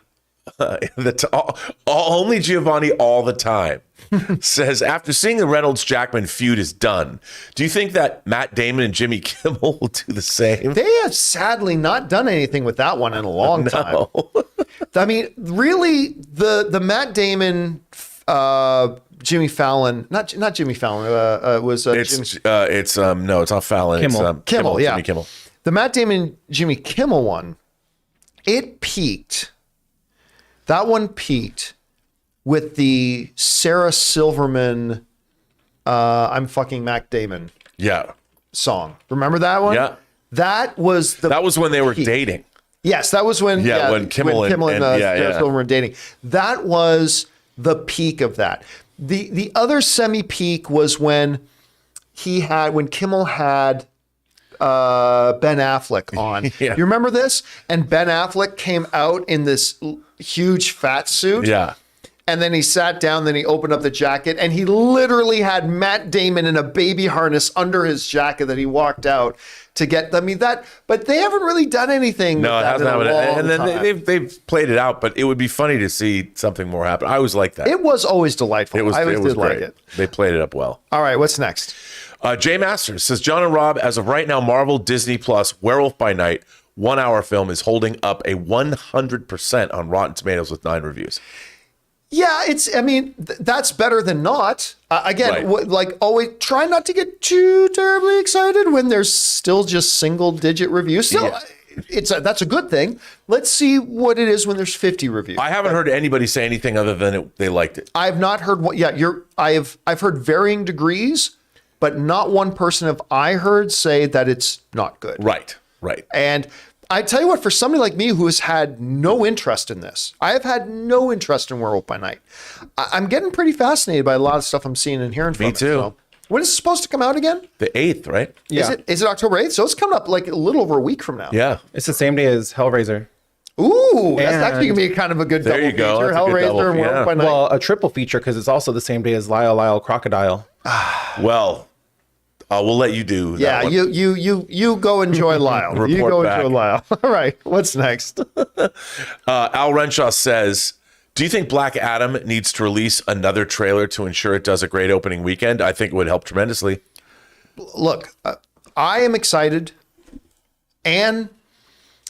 only Giovanni all the time says, after seeing the Reynolds-Jackman feud is done, do you think that Matt Damon and Jimmy Kimmel will do the same? They have sadly not done anything with that one in a long time. I mean, really, the Matt Damon, Jimmy Fallon, not Jimmy Fallon, was no, it's not Fallon. Kimmel. It's Kimmel, yeah. Jimmy Kimmel. The Matt Damon, Jimmy Kimmel one, it peaked. That one peaked with the Sarah Silverman, I'm fucking Matt Damon song. Remember that one? Yeah. That was when they were dating. Yes, that was when when Kimmel and Sarah Silverman were dating. That was the peak of that. The other semi-peak was when Kimmel had Ben Affleck on. Yeah. You remember this? And Ben Affleck came out in this huge fat suit. Yeah. And then he sat down, then he opened up the jacket, and he literally had Matt Damon in a baby harness under his jacket that he walked out to get. I mean, but they haven't really done anything. No, with it that hasn't in a happened. long And then time. they've played it out, but it would be funny to see something more happen. I always like that. It was always delightful. I always did great. like it. They played it up well. All right, what's next? Jay Masters says, John and Rob, as of right now, Marvel Disney Plus Werewolf by Night 1 hour film is holding up a 100% on Rotten Tomatoes with 9 reviews. Yeah, that's better than not. Again, Right. Always try not to get too terribly excited when there's still just single digit reviews. Still, that's a good thing. Let's see what it is when there's 50 reviews. I haven't heard anybody say anything other than they liked it. I've not heard what. Yeah, I've heard varying degrees, but not one person have I heard say that it's not good. Right. And I tell you what, for somebody like me who has had no interest in this, I have had no interest in Werewolf by Night. I'm getting pretty fascinated by a lot of stuff I'm seeing and hearing from it. Me too. So, when is it supposed to come out again? The 8th, right? Yeah. Is it October 8th? So it's coming up like a little over a week from now. Yeah. It's the same day as Hellraiser. Ooh, that's And- actually going to be kind of a good There double you go. feature. That's a good double, Hellraiser and Werewolf yeah. by Night. Well, a triple feature because it's also the same day as Lyle Crocodile. Well, we'll let you do that yeah, one. you go enjoy Lyle. You Report go back. enjoy Lyle. All right, what's next? Al Renshaw says, do you think Black Adam needs to release another trailer to ensure it does a great opening weekend? I think it would help tremendously. Look, I am excited. Anne,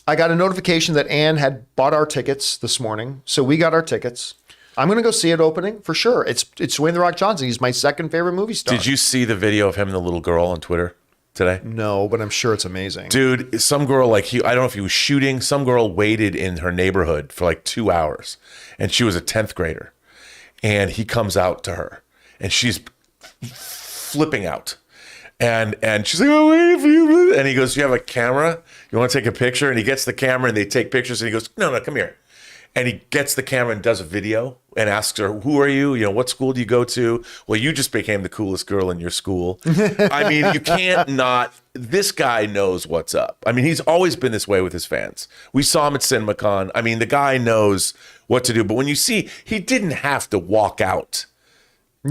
I got a notification that Anne had bought our tickets this morning, so we got our tickets. I'm going to go see it opening for sure. It's Dwayne The Rock Johnson. He's my second favorite movie star. Did you see the video of him and the little girl on Twitter today? No, but I'm sure it's amazing. Dude, some girl, I don't know if he was shooting, some girl waited in her neighborhood for like 2 hours, and she was a 10th grader. And he comes out to her, and she's flipping out. And she's like, oh, wait for you. And he goes, do you have a camera? You want to take a picture? And he gets the camera, and they take pictures, and he goes, no, come here. And he gets the camera and does a video and asks her, who are you? What school do you go to? Well, you just became the coolest girl in your school. I mean, you can't not. This guy knows what's up. I mean, he's always been this way with his fans. We saw him at CinemaCon. I mean, the guy knows what to do. But when you see, he didn't have to walk out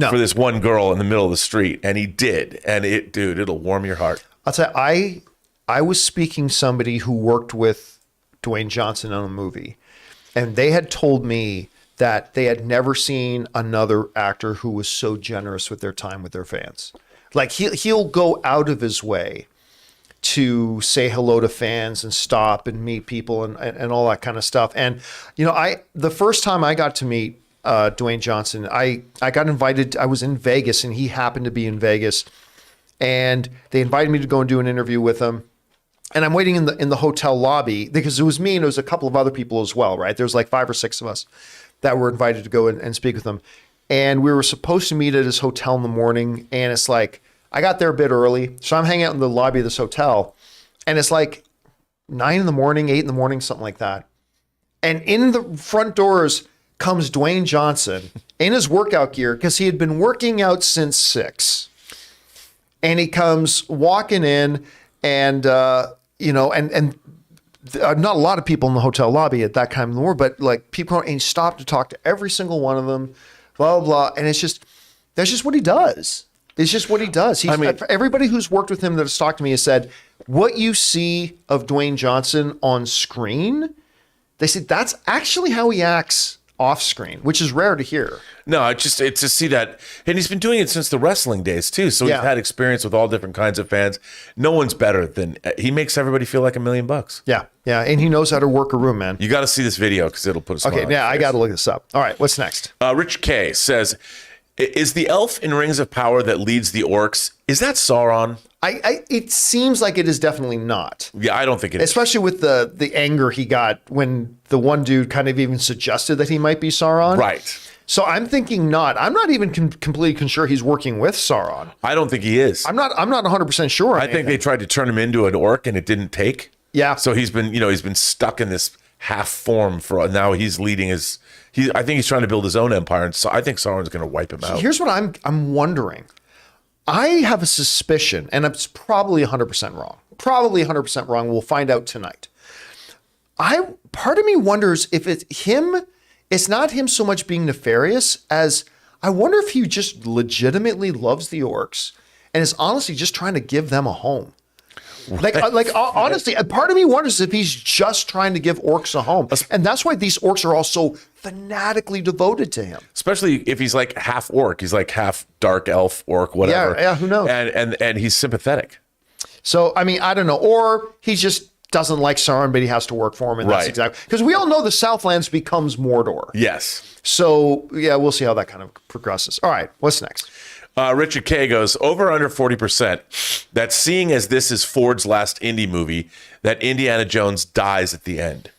for this one girl in the middle of the street. And he did. And it'll warm your heart. I'll tell you, I was speaking to somebody who worked with Dwayne Johnson on a movie, and they had told me that they had never seen another actor who was so generous with their time with their fans. Like he'll go out of his way to say hello to fans and stop and meet people and all that kind of stuff. And the first time I got to meet Dwayne Johnson, I got invited. I was in Vegas, and he happened to be in Vegas, and they invited me to go and do an interview with him. And I'm waiting in the hotel lobby because it was me and it was a couple of other people as well, right? There's like 5 or 6 of us that were invited to go and speak with him. And we were supposed to meet at his hotel in the morning. And it's like, I got there a bit early. So I'm hanging out in the lobby of this hotel. And it's like 9 in the morning, 8 in the morning, something like that. And in the front doors comes Dwayne Johnson in his workout gear because he had been working out since 6. And he comes walking in and, and not a lot of people in the hotel lobby at that time in the war, but like people, and he stopped to talk to every single one of them, blah, blah, blah. And that's just what he does. It's just what he does. Everybody who's worked with him that has talked to me has said, what you see of Dwayne Johnson on screen, they said that's actually how he acts off screen, which is rare to hear. No, it's to see that, and he's been doing it since the wrestling days too. So he's had experience with all different kinds of fans. No one's better than he makes everybody feel like $1 million. Yeah, and he knows how to work a room, man. You got to see this video because it'll put a smile. Okay, I got to look this up. All right, what's next? Rich K says, "Is the elf in Rings of Power that leads the orcs? Is that Sauron?" It seems like it is definitely not. Yeah, I don't think it is. Especially with the anger he got when the one dude kind of even suggested that he might be Sauron. Right. So I'm thinking not. I'm not even completely sure he's working with Sauron. I don't think he is. I'm not 100% sure. I think they tried to turn him into an orc and it didn't take. Yeah. So he's been stuck in this half form for now. He's leading I think he's trying to build his own empire, and so I think Sauron's going to wipe him out. Here's what I'm wondering. I have a suspicion, and it's probably 100% wrong. Probably 100% wrong. We'll find out tonight. Part of me wonders if it's him. It's not him so much being nefarious as I wonder if he just legitimately loves the orcs and is honestly just trying to give them a home. Right. Honestly, a part of me wonders if he's just trying to give orcs a home. And that's why these orcs are all so fanatically devoted to him. Especially if he's like half orc. He's like half dark elf, orc, whatever. Yeah, who knows? And he's sympathetic. So, I mean, I don't know. Or he just doesn't like Sauron, but he has to work for him. And that's exactly. Because we all know the Southlands becomes Mordor. Yes. So, yeah, we'll see how that kind of progresses. All right, what's next? Richard K goes, over under 40%, that seeing as this is Ford's last indie movie, that Indiana Jones dies at the end.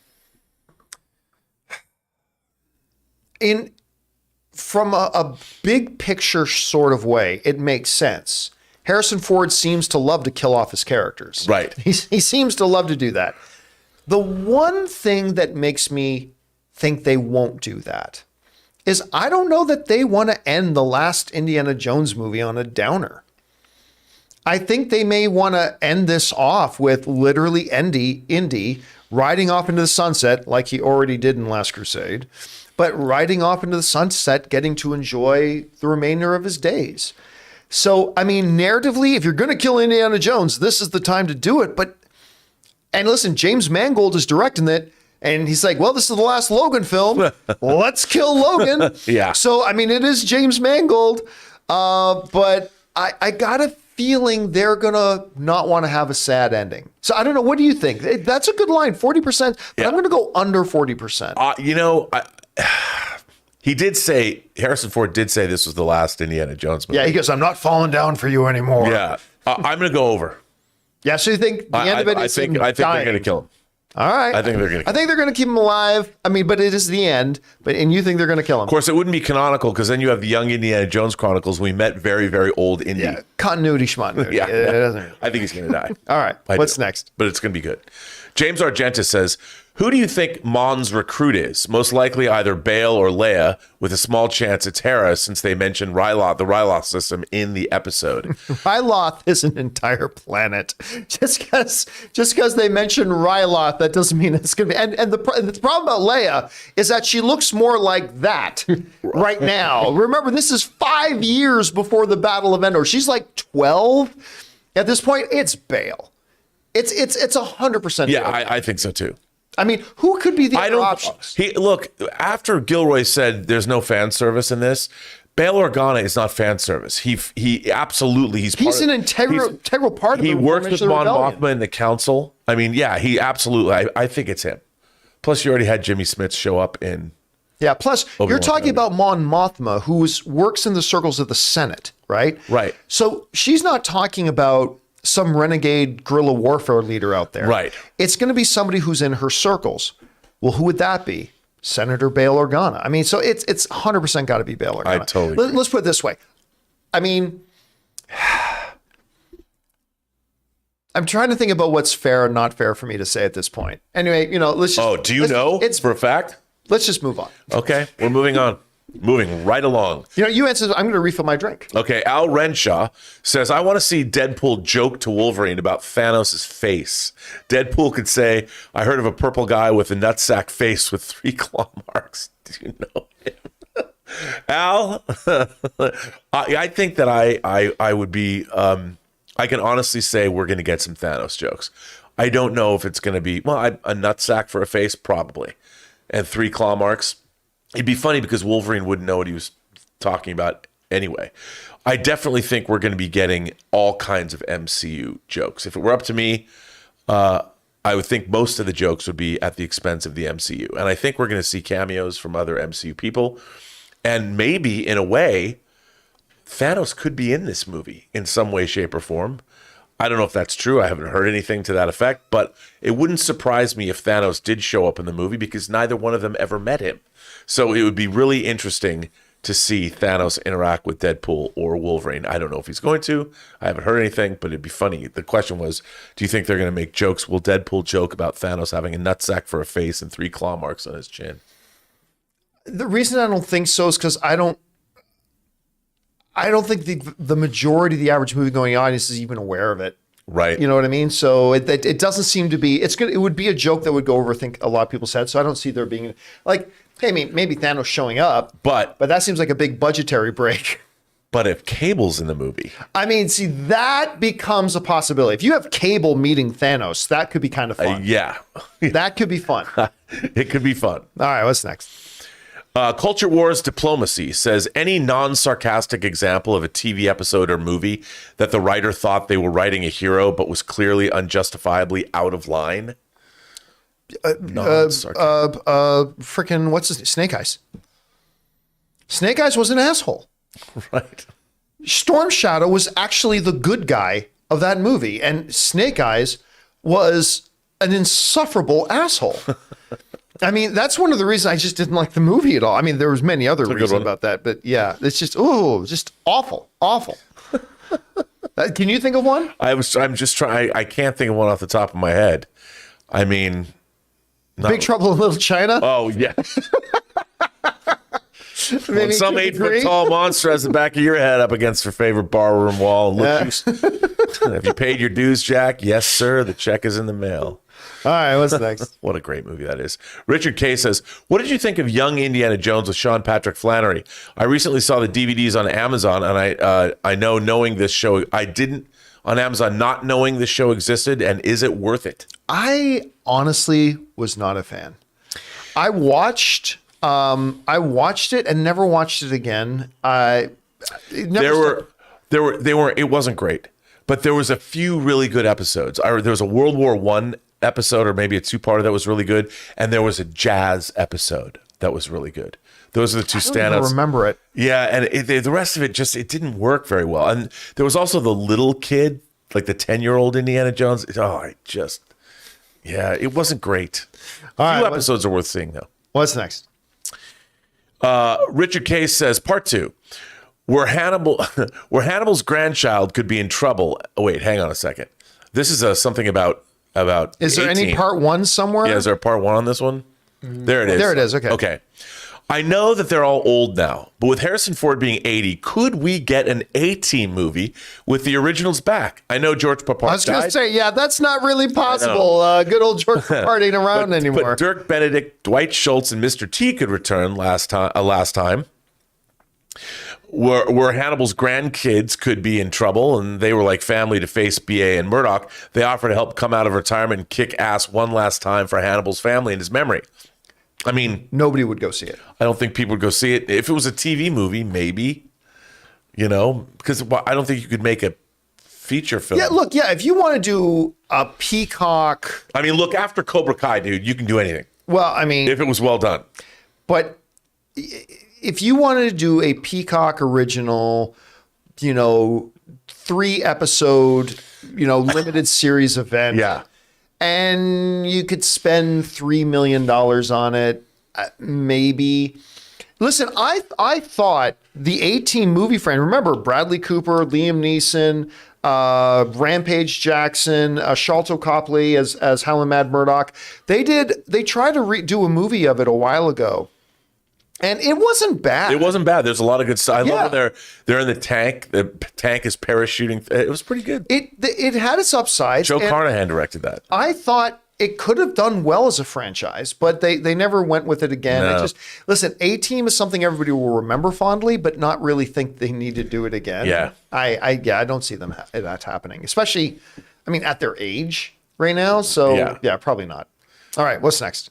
From a big picture sort of way, it makes sense. Harrison Ford seems to love to kill off his characters. Right. He seems to love to do that. The one thing that makes me think they won't do that is I don't know that they want to end the last Indiana Jones movie on a downer. I think they may want to end this off with literally Indy riding off into the sunset like he already did in Last Crusade, but riding off into the sunset, getting to enjoy the remainder of his days. So, I mean, narratively, if you're going to kill Indiana Jones, this is the time to do it. And listen, James Mangold is directing it. And he's like, well, this is the last Logan film. Let's kill Logan. Yeah. So, I mean, it is James Mangold. But I got a feeling they're going to not want to have a sad ending. So I don't know. What do you think? That's a good line, 40%. But I'm going to go under 40%. He did say, Harrison Ford did say this was the last Indiana Jones movie. Yeah, he goes, I'm not falling down for you anymore. Yeah. I'm going to go over. Yeah, so you think the end of it is I think they're going to kill him. All right. I think they're going to keep him alive. I mean, but it is the end. And you think they're going to kill him? Of course, it wouldn't be canonical because then you have the Young Indiana Jones Chronicles. We met very, very old Indy. Yeah, continuity schmontinuity. Yeah. It doesn't. I think he's going to die. All right. What's next? But it's going to be good. James Argentis says, who do you think Mon's recruit is? Most likely either Bale or Leia, with a small chance it's Hera, since they mentioned the Ryloth system in the episode. Ryloth is an entire planet. Just because they mention Ryloth, that doesn't mean it's going to be. And the problem about Leia is that she looks more like that right now. Remember, this is 5 years before the Battle of Endor. She's like 12 at this point. It's Bale. It's 100%. Yeah, I think so too. I mean, who could be the other options? Look, after Gilroy said there's no fan service in this, Bail Organa is not fan service. He absolutely he's an integral part of it. He works with Mon Mothma in the council. I mean, yeah, he absolutely. I think it's him. Plus, you already had Jimmy Smits show up in. Yeah. Plus, you're talking about Mon Mothma, who works in the circles of the Senate, right? Right. So she's not talking about some renegade guerrilla warfare leader out there. Right. It's going to be somebody who's in her circles. Well, who would that be? Senator Bail Organa. I mean, so it's 100% got to be Bail Organa. I totally agree. Let's put it this way. I mean, I'm trying to think about what's fair and not fair for me to say at this point. Anyway, let's just. Oh, do you know? It's for a fact. Let's just move on. Okay, we're moving on. Moving right along. You answered, I'm going to refill my drink. Okay, Al Renshaw says, I want to see Deadpool joke to Wolverine about Thanos' face. Deadpool could say, I heard of a purple guy with a nutsack face with 3 claw marks. Do you know him? Al, I think that I would be, I can honestly say we're going to get some Thanos jokes. I don't know if it's going to be, a nutsack for a face, probably. And 3 claw marks. It'd be funny because Wolverine wouldn't know what he was talking about anyway. I definitely think we're going to be getting all kinds of MCU jokes. If it were up to me, I would think most of the jokes would be at the expense of the MCU. And I think we're going to see cameos from other MCU people. And maybe, in a way, Thanos could be in this movie in some way, shape, or form. I don't know if that's true. I haven't heard anything to that effect. But it wouldn't surprise me if Thanos did show up in the movie because neither one of them ever met him. So it would be really interesting to see Thanos interact with Deadpool or Wolverine. I don't know if he's going to. I haven't heard anything, but it'd be funny. The question was, do you think they're going to make jokes? Will Deadpool joke about Thanos having a nutsack for a face and 3 claw marks on his chin? The reason I don't think so is because I don't think the majority of the average movie-going audience is even aware of it. Right. You know what I mean? So it doesn't seem to be. It would be a joke that would go over. I think a lot of people said. So I don't see there being like, hey, maybe Thanos showing up, but that seems like a big budgetary break. But if Cable's in the movie, I mean, see, that becomes a possibility. If you have Cable meeting Thanos, that could be kind of fun. Yeah, that could be fun. It could be fun. All right, what's next? Culture Wars Diplomacy says, any non-sarcastic example of a TV episode or movie that the writer thought they were writing a hero but was clearly unjustifiably out of line? Freaking, what's his name? Snake Eyes. Snake Eyes was an asshole. Right. Storm Shadow was actually the good guy of that movie, and Snake Eyes was an insufferable asshole. I mean, that's one of the reasons I just didn't like the movie at all. I mean, there was many other reasons about that, but yeah, it's just awful. Can you think of one? I'm just trying. I can't think of one off the top of my head. I mean, Big Trouble in Little China? oh yeah. When Maybe some 2 to 3? 8-foot-tall monster has the back of your head up against your favorite barroom wall. And have you paid your dues, Jack? Yes, sir. The check is in the mail. All right, what's next? What a great movie that is. Richard K says, what did you think of Young Indiana Jones with Sean Patrick Flannery? I recently saw the DVDs on Amazon, and I know knowing this show, I didn't on Amazon not knowing this show existed, and is it worth it? I honestly was not a fan. I watched it and never watched it again. It wasn't great, but there was a few really good episodes. There was a World War I episode, or maybe a two-parter that was really good, and there was a jazz episode that was really good. Those are the two standouts. I don't remember it. Yeah, and the rest of it it didn't work very well. And there was also the little kid, like the 10-year-old Indiana Jones. It wasn't great. A few episodes are worth seeing, though. What's next? Richard Case says, part 2, where Hannibal's grandchild could be in trouble. Oh, wait, hang on a second. This is something about. Is there 18. any part 1 somewhere? Yeah, is there a part 1 on this one? There it is. There it is. Okay. Okay. I know that they're all old now, but with Harrison Ford being 80, could we get an A-Team movie with the originals back? I know George Papard died. I was going to say, yeah, that's not really possible. Good old George Papard ain't around anymore. But Dirk Benedict, Dwight Schultz, and Mr. T could return last time. Where Hannibal's grandkids could be in trouble, and they were like family to face BA and Murdoch. They offer to help come out of retirement and kick ass one last time for Hannibal's family in his memory. I mean, nobody would go see it. I don't think people would go see it. If it was a TV movie, maybe, because I don't think you could make a feature film. Yeah, look, if you want to do a Peacock. I mean, look, after Cobra Kai, dude, you can do anything. Well, I mean. If it was well done. But if you wanted to do a Peacock original, 3-episode, limited series event. Yeah. And you could spend $3 million on it, maybe. Listen, I thought the A-Team movie frame, remember Bradley Cooper, Liam Neeson, Rampage Jackson, Sholto Copley as Howlin' Mad Murdoch. They tried to do a movie of it a while ago. And it wasn't bad. It wasn't bad. There's a lot of good stuff. I love when they're in the tank. The tank is parachuting. It was pretty good. It had its upsides. Joe Carnahan directed that. I thought it could have done well as a franchise, but they never went with it again. No. Listen, A-Team is something everybody will remember fondly, but not really think they need to do it again. Yeah. I don't see that happening, especially, at their age right now. So yeah, probably not. All right, what's next?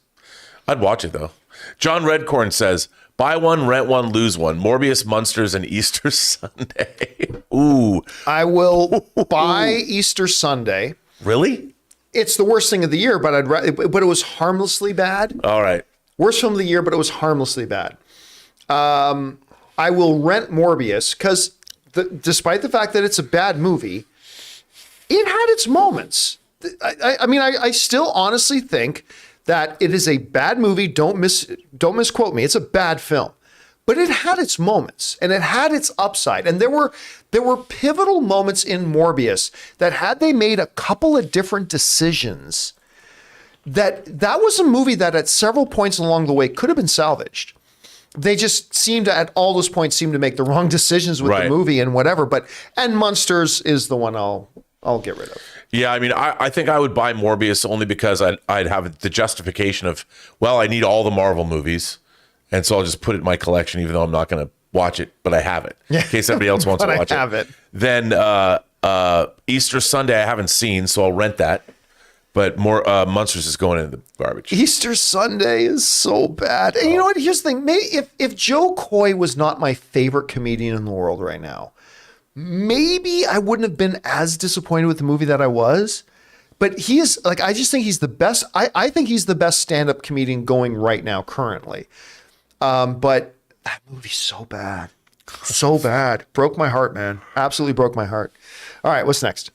I'd watch it though. John Redcorn says, buy one, rent one, lose one. Morbius, Munsters, and Easter Sunday. Ooh. I will buy Easter Sunday. Really? It's the worst thing of the year, but it was harmlessly bad. All right. Worst film of the year, but it was harmlessly bad. I will rent Morbius because despite the fact that it's a bad movie, it had its moments. I still honestly think that it is a bad movie. Don't misquote me. It's a bad film, but it had its moments and it had its upside. And there were pivotal moments in Morbius that had they made a couple of different decisions, that was a movie that at several points along the way could have been salvaged. They just seemed to, at all those points, seem to make the wrong decisions with the movie and whatever. And Munsters is the one I'll get rid of. Yeah, I think I would buy Morbius only because I'd have the justification of, well, I need all the Marvel movies, and so I'll just put it in my collection, even though I'm not going to watch it, but I have it in case somebody else wants to watch it. I have it. Then Easter Sunday I haven't seen, so I'll rent that. But Munsters is going in the garbage. Easter Sunday is so bad. And you know what? Here's the thing. Maybe if Joe Coy was not my favorite comedian in the world right now, maybe I wouldn't have been as disappointed with the movie that I was. But he is, I just think he's the best. I think he's the best stand-up comedian going right now, currently. But that movie's so bad. So bad. Broke my heart, man. Absolutely broke my heart. All right, what's next?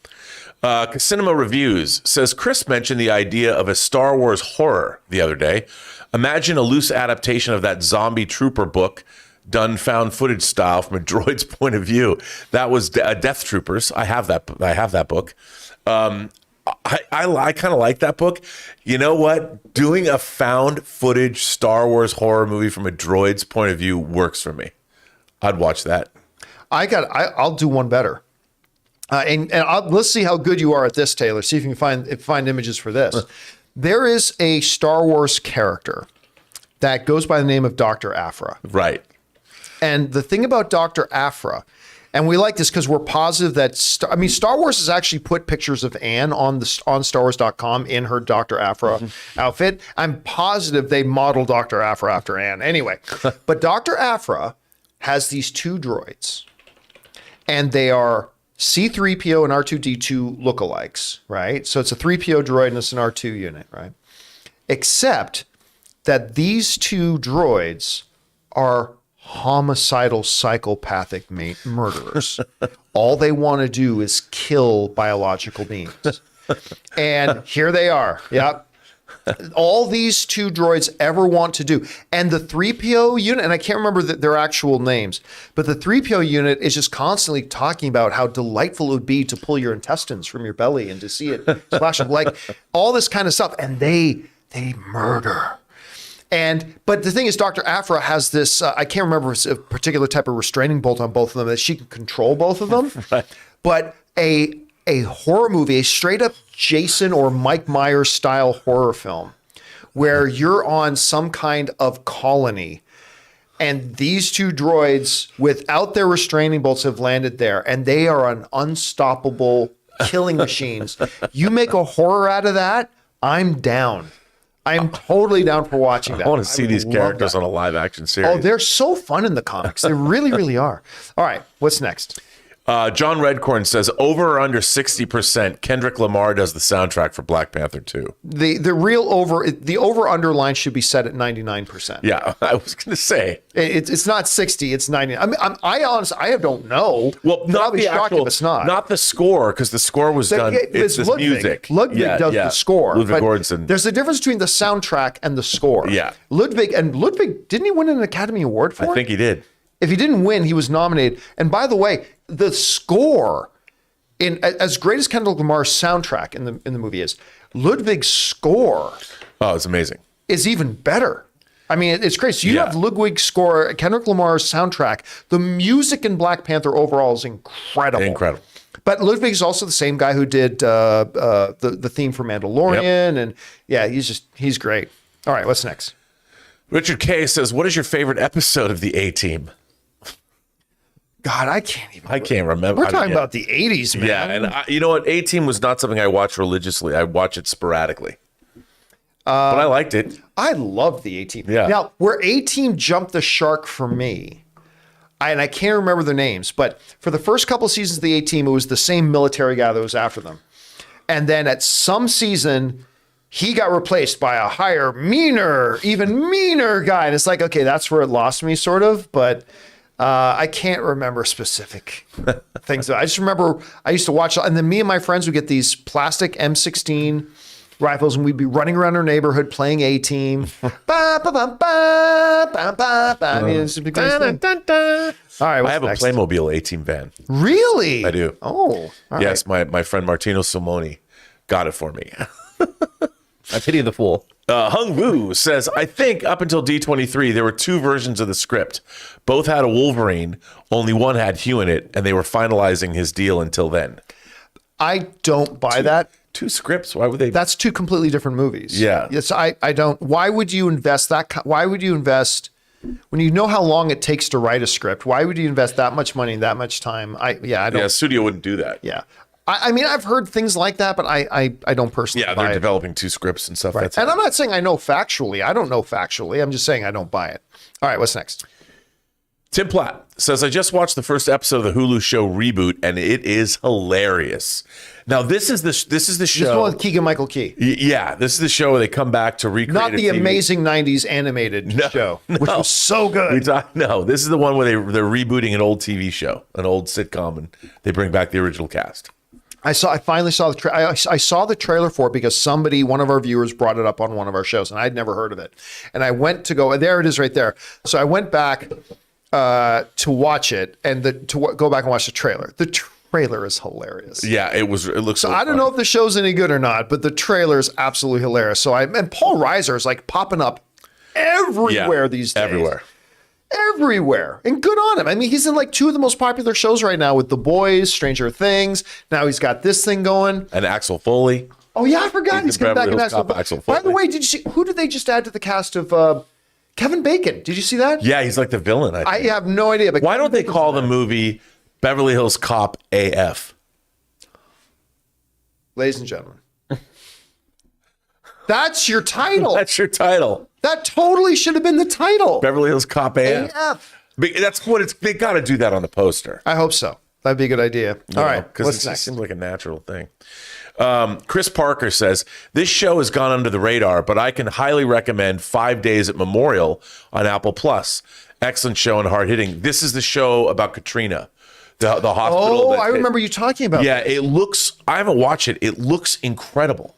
Cinema Reviews says, Chris mentioned the idea of a Star Wars horror the other day. Imagine a loose adaptation of that zombie trooper book done found footage style from a droid's point of view. That was Death Troopers. I have that book. I kind of like that book. You know what? Doing a found footage Star Wars horror movie from a droid's point of view works for me. I'd watch that. I'll do one better. Let's see how good you are at this, Taylor. See if you can find images for this. There is a Star Wars character that goes by the name of Dr. Aphra. Right. And the thing about Dr. Aphra, and we like this because we're positive that Star Wars has actually put pictures of Anne on StarWars.com in her Dr. Aphra outfit. I'm positive they modeled Dr. Aphra after Anne. Anyway, but Dr. Aphra has these two droids, and they are C-3PO and R2-D2 lookalikes, right? So it's a 3PO droid and it's an R2 unit, right? Except that these two droids are homicidal, psychopathic murderers. All they want to do is kill biological beings. And here they are. Yep. All these two droids ever want to do. And the 3PO unit, and I can't remember their actual names, but the 3PO unit is just constantly talking about how delightful it would be to pull your intestines from your belly and to see it splash up, like all this kind of stuff. And they murder. But the thing is, Dr. Aphra has this, I can't remember if it's a particular type of restraining bolt on both of them, that she can control both of them. Right. But a horror movie, a straight up Jason or Mike Myers style horror film, where you're on some kind of colony and these two droids without their restraining bolts have landed there and they are an unstoppable killing machines. You make a horror out of that, I'm down. I'm totally down for watching that. I want to see these characters on a live action series. Oh, they're so fun in the comics. They really, really are. All right, what's next? John Redcorn says, over or under 60%, Kendrick Lamar does the soundtrack for Black Panther 2. The over under line should be set at 99%. Yeah, I was going to say. It's not 60, it's 90. I mean, I honestly, I don't know. Well, not the actual, it's not the score, because the score was done. It's this music. Ludwig does the score. Ludwig Göransson. There's a difference between the soundtrack and the score. Yeah. Ludwig, didn't he win an Academy Award for it? I think he did. If he didn't win, he was nominated. And by the way, the score, as great as Kendrick Lamar's soundtrack in the movie is, Ludwig's score, it's amazing, is even better. I mean, it's great. So you have Ludwig's score, Kendrick Lamar's soundtrack. The music in Black Panther overall is incredible. Incredible. But Ludwig is also the same guy who did the theme for Mandalorian, and he's great. All right, what's next? Richard K says, "What is your favorite episode of the A-Team?" God, I can't remember. We're talking about the 80s, man. Yeah, and you know what? A-Team was not something I watched religiously. I watch it sporadically. But I liked it. I love the A-Team. Yeah. Now, where A-Team jumped the shark for me, and I can't remember their names, but for the first couple of seasons of the A-Team, it was the same military guy that was after them. And then at some season, he got replaced by a higher, even meaner guy. And it's like, okay, that's where it lost me, sort of. But I can't remember specific things. I just remember I used to watch, and then me and my friends would get these plastic M16 rifles, and we'd be running around our neighborhood playing A-Team. I mean, it's a big thing. All right, I have next? a Playmobil A-Team van. Really? I do. Oh, yes, right. my friend Martino Simoni got it for me. I pity the fool. Hung Woo says, I think up until D23, there were two versions of the script. Both had a Wolverine, only one had Hugh in it, and they were finalizing his deal until then. I don't buy that. Two scripts? Why would they? That's two completely different movies. Yeah. Yes, I don't. Why would you invest that? Why would you invest when you know how long it takes to write a script? Why would you invest that much money and that much time? I don't. Yeah, studio wouldn't do that. Yeah. I mean, I've heard things like that, but I don't personally buy it. Yeah, they're developing two scripts and stuff. Right. That's and I'm not saying I know factually. I don't know factually. I'm just saying I don't buy it. All right, what's next? Tim Platt says, I just watched the first episode of the Hulu show Reboot, and it is hilarious. Now, this is the show. This is the one with Keegan-Michael Key. Yeah, this is the show where they come back to recreate Not the TV. amazing 90s animated show, which was so good. No, this is the one where they're rebooting an old TV show, an old sitcom, and they bring back the original cast. I finally saw I saw the trailer for it because one of our viewers brought it up on one of our shows, and I'd never heard of it. And I went to go, and there it is right there. So I went back. to watch it and go back and watch the trailer. The trailer is hilarious. Yeah, it looks So I don't know if the show's any good or not, but the trailer is absolutely hilarious. And Paul Reiser is like popping up everywhere these days. Everywhere. And good on him. I mean, he's in like 2 of the most popular shows right now with The Boys, Stranger Things. Now he's got this thing going. And Axel Foley. Oh yeah, I forgot he's coming back in Axel Foley. By the way, did you see who did they just add to the cast of Kevin Bacon? Did you see that? Yeah, he's like the villain. I have no idea. But why don't they call the movie Beverly Hills Cop AF? Ladies and gentlemen, that's your title. That's your title. That totally should have been the title. Beverly Hills Cop AF. AF. That's what it's. They got to do that on the poster. I hope so. That'd be a good idea. All right, because it seems like a natural thing. Chris Parker says, this show has gone under the radar, but I can highly recommend 5 Days at Memorial on Apple Plus. Excellent show and hard hitting. This is the show about Katrina, the hospital. Oh, I remember you talking about. Yeah, it looks. I haven't watched it. It looks incredible.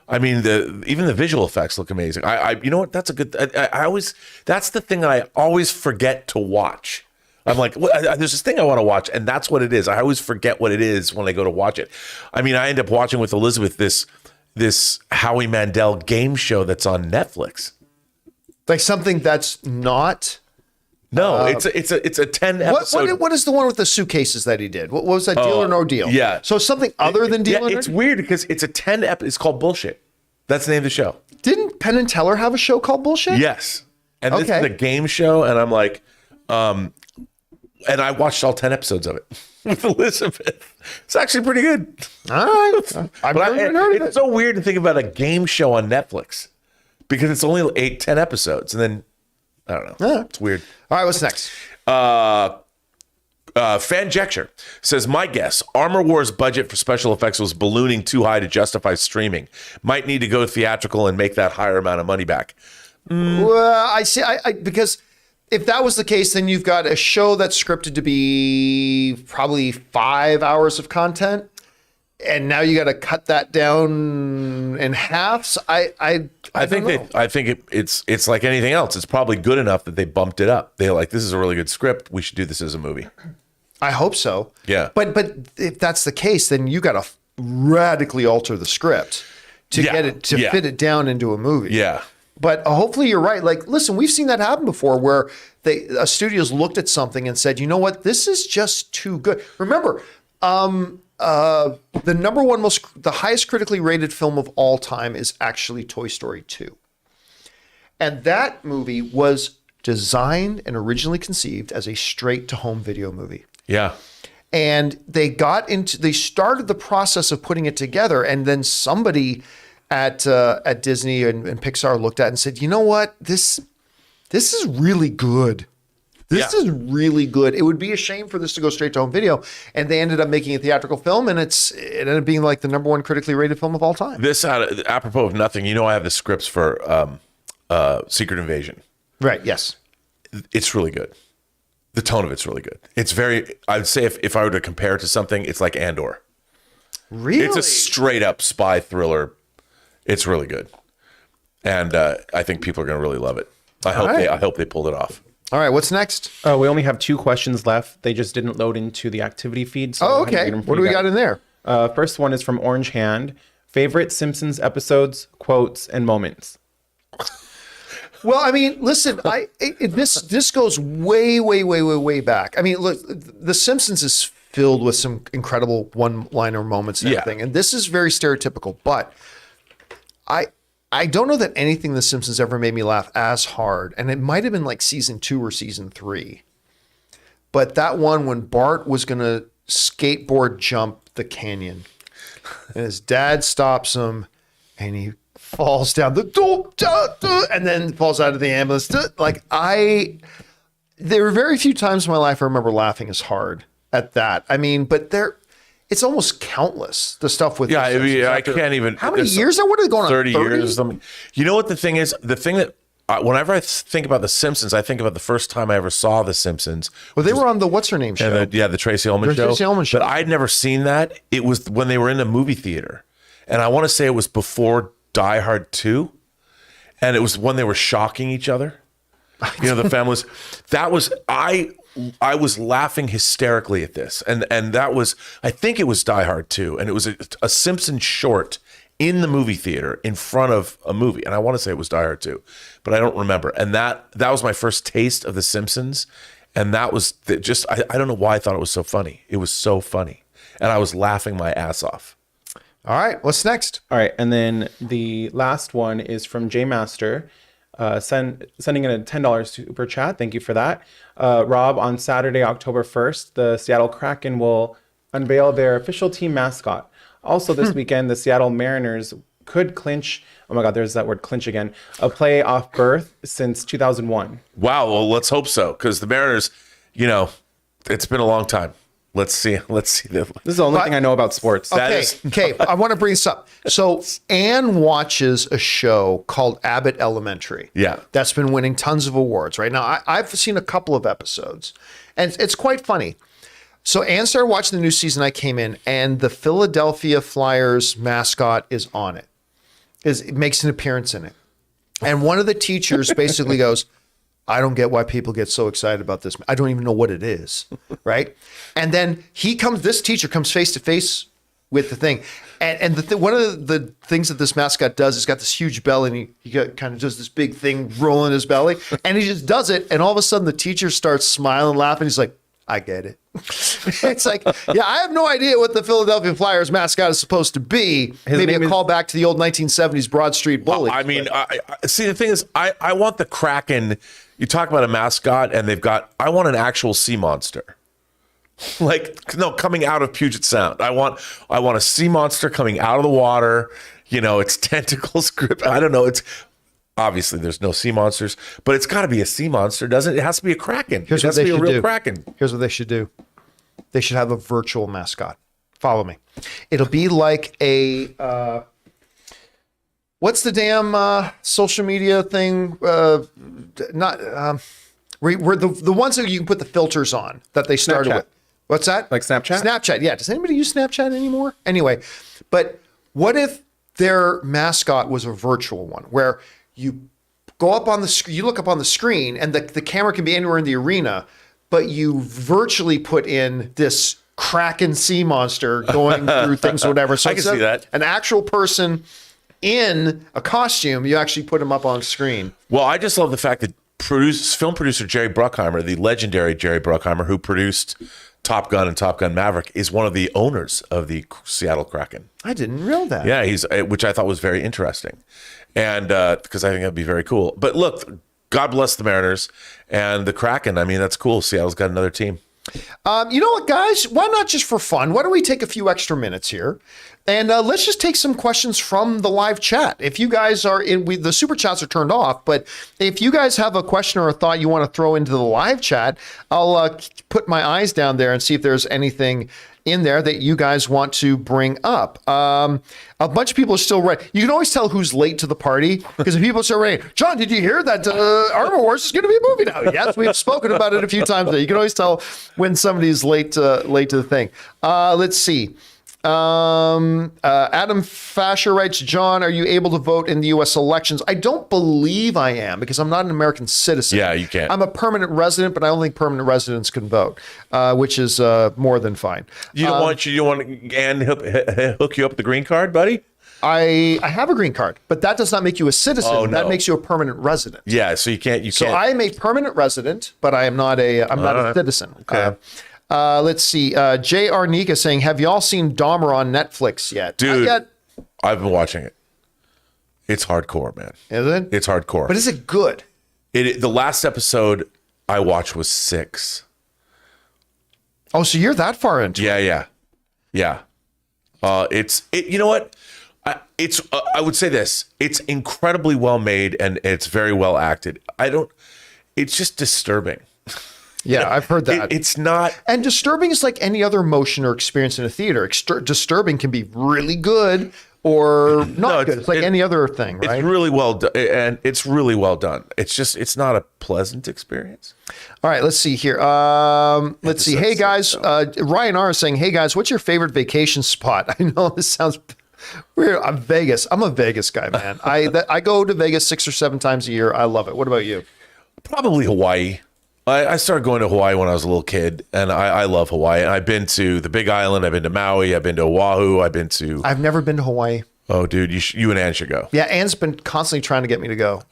I mean, even the visual effects look amazing. You know what? That's a good. I always. That's the thing that I always forget to watch. I'm like, there's this thing I want to watch, and that's what it is. I always forget what it is when I go to watch it. I mean, I end up watching with Elizabeth this Howie Mandel game show that's on Netflix. Like something that's not. No, it's a 10 episode. What is the one with the suitcases that he did? What was that, Deal or No Deal? Yeah. So something other than Deal or No Deal? It's weird because it's a 10 episode. It's called Bullshit. That's the name of the show. Didn't Penn and Teller have a show called Bullshit? Yes. And this is a game show, and I'm like, and I watched all 10 episodes of it with Elizabeth. It's actually pretty good. All right. I've never even heard of it. It's so weird to think about a game show on Netflix because it's only 10 episodes, and then I don't know. Yeah. It's weird. All right, what's next? Fanjecture says, my guess, Armor Wars budget for special effects was ballooning too high to justify streaming. Might need to go theatrical and make that higher amount of money back. Well, I see. Because if that was the case, then you've got a show that's scripted to be probably 5 hours of content, and now you got to cut that down in half. So I think it's like anything else. It's probably good enough that they bumped it up. They're like, this is a really good script. We should do this as a movie. I hope so. Yeah. But if that's the case, then you got to radically alter the script to get it to fit it down into a movie. Yeah. But hopefully you're right. Like, listen, we've seen that happen before where studios looked at something and said, you know what, this is just too good. Remember, the highest critically rated film of all time is actually Toy Story 2. And that movie was designed and originally conceived as a straight to home video movie. Yeah. And they started the process of putting it together, and then somebody at Disney and Pixar looked at it and said, you know what, this is really good. This is really good. It would be a shame for this to go straight to home video. And they ended up making a theatrical film, and it ended up being like the #1 critically rated film of all time. This, apropos of nothing, I have the scripts for Secret Invasion. Right, yes. It's really good. The tone of it's really good. It's I'd say if I were to compare it to something, it's like Andor. Really? It's a straight up spy thriller. It's really good. And I think people are going to really love it. I hope they pulled it off. All right, what's next? We only have 2 questions left. They just didn't load into the activity feed. So okay. What do we got in there? First one is from Orange Hand. Favorite Simpsons episodes, quotes, and moments. Well, I mean, listen, this goes way back. I mean, look, The Simpsons is filled with some incredible one-liner moments and everything, and this is very stereotypical. But I don't know that anything The Simpsons ever made me laugh as hard, and it might have been like season 2 or season 3. But that one when Bart was going to skateboard jump the canyon, and his dad stops him, and he falls down and then falls out of the ambulance. There were very few times in my life I remember laughing as hard at that. I mean, but it's almost countless, the stuff with. Yeah, I can't even. How many years? What are they going on? 30 years or something. You know what the thing is? The thing that whenever I think about The Simpsons, I think about the first time I ever saw The Simpsons. Well, they were on the What's Her Name show. The Tracy Ullman show. Tracy Ullman show. But I'd never seen that. It was when they were in a movie theater, and I want to say it was before Die Hard 2, and it was when they were shocking each other. The families. I was laughing hysterically at this, and that was, I think it was Die Hard 2, and it was a Simpsons short in the movie theater in front of a movie, and I want to say it was Die Hard 2, but I don't remember. And that was my first taste of The Simpsons, and that was just I don't know why I thought it was so funny. It was so funny, and I was laughing my ass off. All right, what's next? All right, and then the last one is from J Master, sending in a $10 super chat. Thank you for that. Rob, on Saturday, October 1st, the Seattle Kraken will unveil their official team mascot. Also this weekend, the Seattle Mariners could clinch, oh my God, there's that word clinch again, a playoff berth since 2001. Wow, well, let's hope so, because the Mariners, it's been a long time. Let's see. This is the only thing I know about sports. Okay, I want to bring this up. So Anne watches a show called Abbott Elementary. Yeah. That's been winning tons of awards right now. I've seen a couple of episodes, and it's quite funny. So Anne started watching the new season. I came in, and the Philadelphia Flyers mascot is on it. It makes an appearance in it. And one of the teachers basically goes, I don't get why people get so excited about this. I don't even know what it is, right? And then this teacher comes face to face with the thing. And one of the things that this mascot does is got this huge belly, and he kind of does this big thing rolling his belly, and he just does it. And all of a sudden the teacher starts smiling, laughing. He's like, I get it. It's like, yeah, I have no idea what the Philadelphia Flyers mascot is supposed to be. Maybe a callback to the old 1970s Broad Street Bully. I mean, I see, the thing is, I want the Kraken. You talk about a mascot, and I want an actual sea monster. Coming out of Puget Sound. I want a sea monster coming out of the water. Its tentacles grip. I don't know. It's obviously there's no sea monsters, but it's got to be a sea monster, doesn't it? It has to be a Kraken. Here's it what has to they be a should real do. Kraken. Here's what they should do. They should have a virtual mascot. Follow me. It'll be like a what's the damn social media thing? Where the ones that you can put the filters on that they started Snapchat. with. What's that? Like Snapchat? Snapchat, yeah. Does anybody use Snapchat anymore? Anyway, but what if their mascot was a virtual one where you go up on the screen, you look up on the screen, and the camera can be anywhere in the arena, but you virtually put in this Kraken sea monster going through things or whatever. So I can see that. An actual person in a costume, you actually put him up on screen. Well, I just love the fact that film producer Jerry Bruckheimer, the legendary Jerry Bruckheimer, who produced Top Gun and Top Gun Maverick, is one of the owners of the Seattle Kraken. I didn't know that. Yeah, which I thought was very interesting, and because I think that'd be very cool. But look, God bless the Mariners and the Kraken. I mean, that's cool. Seattle's got another team. You know what, guys? Why not just for fun? Why don't we take a few extra minutes here? And let's just take some questions from the live chat. If you guys are the super chats are turned off, but if you guys have a question or a thought you want to throw into the live chat, I'll put my eyes down there and see if there's anything in there that you guys want to bring up. A bunch of people are still ready. You can always tell who's late to the party because if people are still ready, John, did you hear that Armor Wars is going to be a movie now? Yes, we've spoken about it a few times. You can always tell when somebody's late to the thing. Let's see. Adam Fasher writes, John, are you able to vote in the U.S. elections? I don't believe I am because I'm not an American citizen. Yeah, you can't. I'm a permanent resident, but I don't think permanent residents can vote, which is more than fine. You don't want Ann hook you up with the green card, buddy? I have a green card, but that does not make you a citizen. Oh, no. That makes you a permanent resident. Yeah, so you can't. So I am a permanent resident, but I am not a citizen. Okay. Let's see. J.R. Nika saying, have y'all seen Dahmer on Netflix yet? Dude, Not yet. I've been watching it. It's hardcore, man. Is it? It's hardcore. But is it good? The last episode I watched was 6. Oh, so you're that far into it? Yeah. You know what? I would say this. It's incredibly well made and it's very well acted. It's just disturbing. Yeah, I've heard that. It's not. And disturbing is like any other emotion or experience in a theater. Disturbing can be really good or not good. It's like any other thing, right? It's really well done, and it's really well done. It's not a pleasant experience. All right, let's see here. Let's see. Hey guys, Ryan R is saying, "Hey guys, what's your favorite vacation spot?" I know this sounds weird. Vegas. I'm a Vegas guy, man. I go to Vegas 6 or 7 times a year. I love it. What about you? Probably Hawaii. I started going to Hawaii when I was a little kid, and I love Hawaii. And I've been to the Big Island, I've been to Maui, I've been to Oahu, I've been to... I've never been to Hawaii. Oh, dude, you and Ann should go. Yeah, Anne's been constantly trying to get me to go.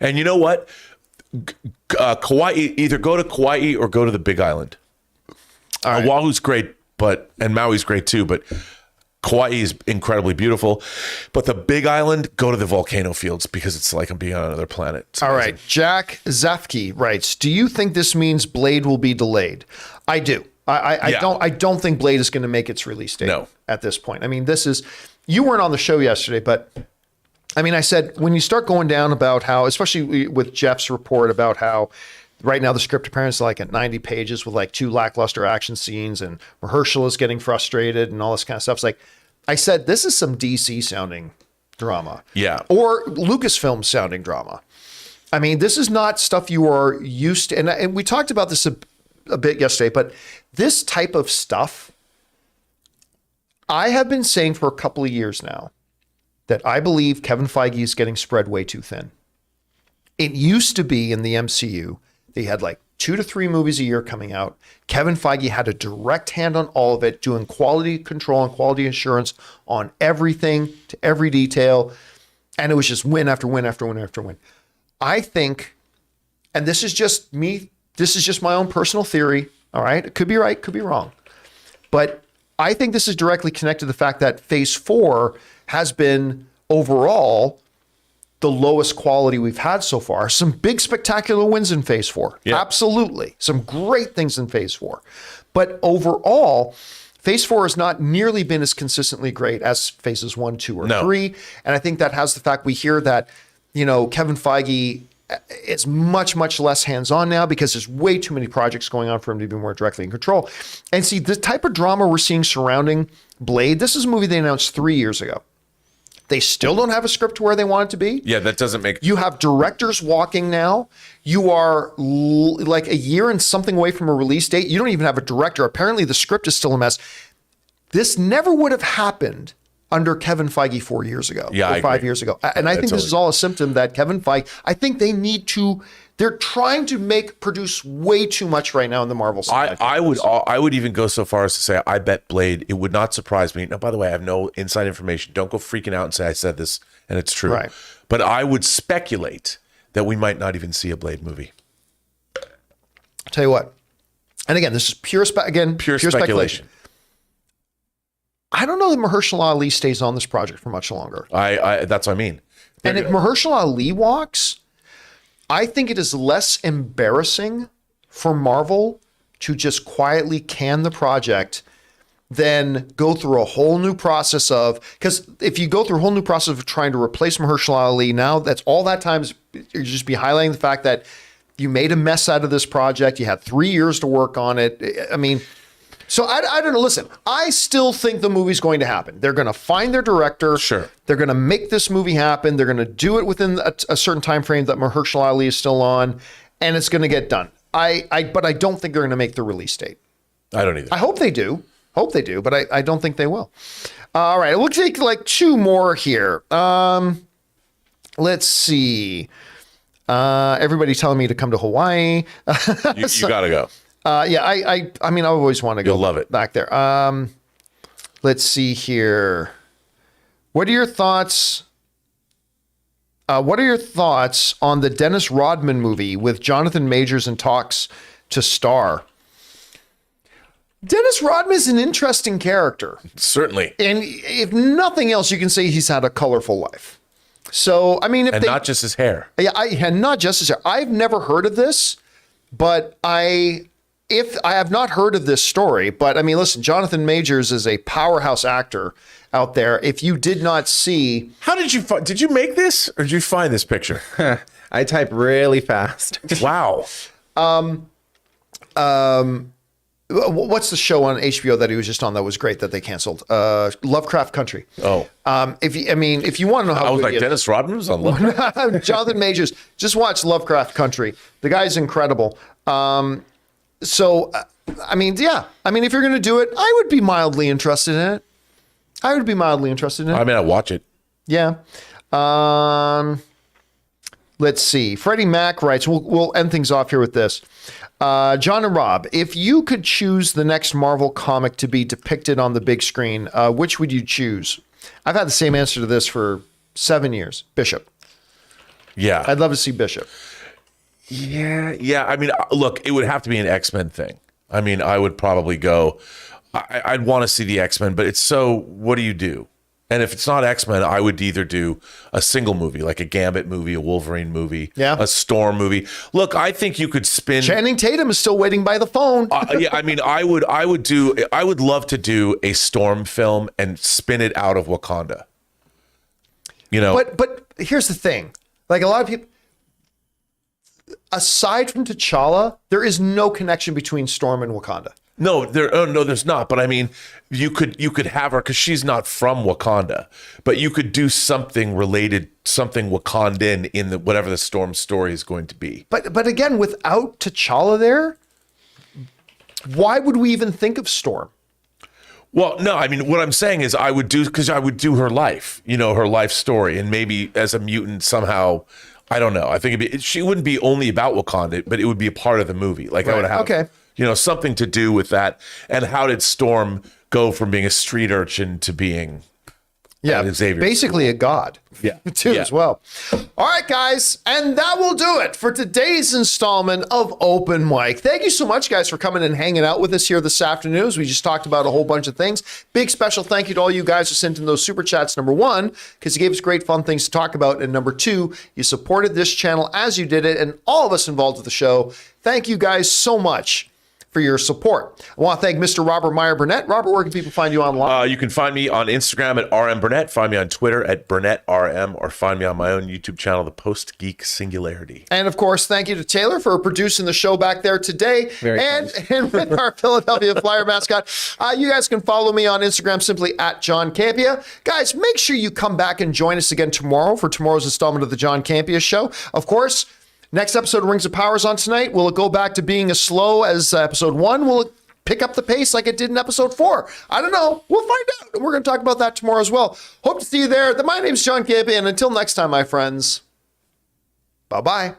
And you know what? Kauai, either go to Kauai or go to the Big Island. Right. Oahu's great, and Maui's great too, but Kauai is incredibly beautiful. But the Big Island, go to the volcano fields because it's like I'm being on another planet. All right. Jack Zafke writes, do you think this means Blade will be delayed? I do. I don't think Blade is going to make its release date at this point. I mean, you weren't on the show yesterday, but I mean, I said, when you start going down about how, especially with Jeff's report about how right now the script apparently is like at 90 pages with like 2 lackluster action scenes and Mahershala is getting frustrated and all this kind of stuff. It's like, I said, this is some DC sounding drama. Yeah. Or Lucasfilm sounding drama. I mean, this is not stuff you are used to. And we talked about this a bit yesterday, but this type of stuff, I have been saying for a couple of years now that I believe Kevin Feige is getting spread way too thin. It used to be in the MCU, they had like 2 to 3 movies a year coming out. Kevin Feige had a direct hand on all of it, doing quality control and quality assurance on everything to every detail. And it was just win after win after win after win. I think, and this is just me, this is just my own personal theory. All right. It could be right, could be wrong. But I think this is directly connected to the fact that Phase 4 has been overall the lowest quality we've had so far. Some big spectacular wins in Phase 4. Yeah. Absolutely. Some great things in Phase 4. But overall, Phase 4 has not nearly been as consistently great as Phases 1, 2, or 3. And I think that has the fact we hear that, Kevin Feige is much, much less hands-on now because there's way too many projects going on for him to be more directly in control. And see, the type of drama we're seeing surrounding Blade, this is a movie they announced 3 years ago. They still don't have a script where they want it to be. Yeah, that doesn't make... You have directors walking now. You are like a year and something away from a release date. You don't even have a director. Apparently the script is still a mess. This never would have happened under Kevin Feige 4 years ago, or 5 years ago. And I think this is all a symptom that Kevin Feige, I think they need to... They're trying to produce way too much right now in the Marvel side. I would even go so far as to say I bet Blade. It would not surprise me. Now, by the way, I have no inside information. Don't go freaking out and say I said this and it's true. Right. But I would speculate that we might not even see a Blade movie. I'll tell you what. And again, this is pure speculation. I don't know that Mahershala Ali stays on this project for much longer. That's what I mean. And if Mahershala Ali walks, I think it is less embarrassing for Marvel to just quietly can the project than go through a whole new process of, because if you go through a whole new process of trying to replace Mahershala Ali, now that's all that time is you're just be highlighting the fact that you made a mess out of this project. You had 3 years to work on it. I mean, so I don't know. Listen, I still think the movie's going to happen. They're going to find their director. Sure. They're going to make this movie happen. They're going to do it within a certain time frame that Mahershala Ali is still on, and it's going to get done. But I don't think they're going to make the release date. I don't either. I hope they do. But I don't think they will. All right, we'll take like 2 more here. Let's see. Everybody telling me to come to Hawaii. You gotta go. Yeah, I mean, I always want to go. You'll love it. Back there. Let's see here. What are your thoughts? What are your thoughts on the Dennis Rodman movie with Jonathan Majors in talks to star? Dennis Rodman is an interesting character. Certainly. And if nothing else, you can say he's had a colorful life. So, I mean, not just his hair. Yeah, not just his hair. I've never heard of this, but I have not heard of this story, but I mean, listen, Jonathan Majors is a powerhouse actor out there. If you did not see... How did you make this or did you find this picture? I type really fast. Wow. What's the show on HBO that he was just on that was great that they canceled? Lovecraft Country. Oh. If you want to know how I was like, Dennis Rodman was on Lovecraft. Jonathan Majors, just watch Lovecraft Country. The guy's incredible. So, I mean, yeah. I mean, if you're going to do it, I would be mildly interested in it. I mean, I'd watch it. Yeah. Let's see. Freddie Mac writes, we'll end things off here with this. John and Rob, if you could choose the next Marvel comic to be depicted on the big screen, which would you choose? I've had the same answer to this for 7 years. Bishop. Yeah. I'd love to see Bishop. Yeah. I mean, look, it would have to be an X-Men thing. I mean, I would probably go, I'd want to see the X-Men, but it's so, what do you do? And if it's not X-Men, I would either do a single movie, like a Gambit movie, a Wolverine movie, a Storm movie. Look, I think you could spin. Channing Tatum is still waiting by the phone. Yeah, I mean, I would love to do a Storm film and spin it out of Wakanda. You know, but here's the thing: like a lot of people, aside from T'Challa, there is no connection between Storm and Wakanda. No, there's not. But I mean, you could have her because she's not from Wakanda, but you could do something related, something Wakandan in the whatever the Storm story is going to be. But again, without T'Challa there, why would we even think of Storm? Well, no, I mean, what I'm saying is I would do her life, her life story, and maybe as a mutant somehow. I don't know. I think she wouldn't be only about Wakanda, but it would be a part of the movie. Like I would have, something to do with that. And how did Storm go from being a street urchin to being, Xavier? Basically a god. As well. All right, guys, and that will do it for today's installment of Open Mic. Thank you so much, guys, for coming and hanging out with us here this afternoon. As we just talked about a whole bunch of things. Big special thank you to all you guys who sent in those super chats. Number one, because you gave us great fun things to talk about, and number two, you supported this channel as you did it, and all of us involved with the show. Thank you guys so much for your support. I want to thank Mr. Robert Meyer Burnett. Robert, where can people find you online? You can find me on Instagram at RMBurnett, find me on Twitter at BurnettRM, or find me on my own YouTube channel, The Post Geek Singularity. And of course, thank you to Taylor for producing the show back there today. And with our Philadelphia Flyer mascot, you guys can follow me on Instagram simply at John Campea. Guys, make sure you come back and join us again tomorrow for tomorrow's installment of the John Campea Show. Of course, next episode of Rings of Power is on tonight. Will it go back to being as slow as episode 1? Will it pick up the pace like it did in episode 4? I don't know. We'll find out. And we're going to talk about that tomorrow as well. Hope to see you there. My name's John Campea, and until next time, my friends, bye-bye.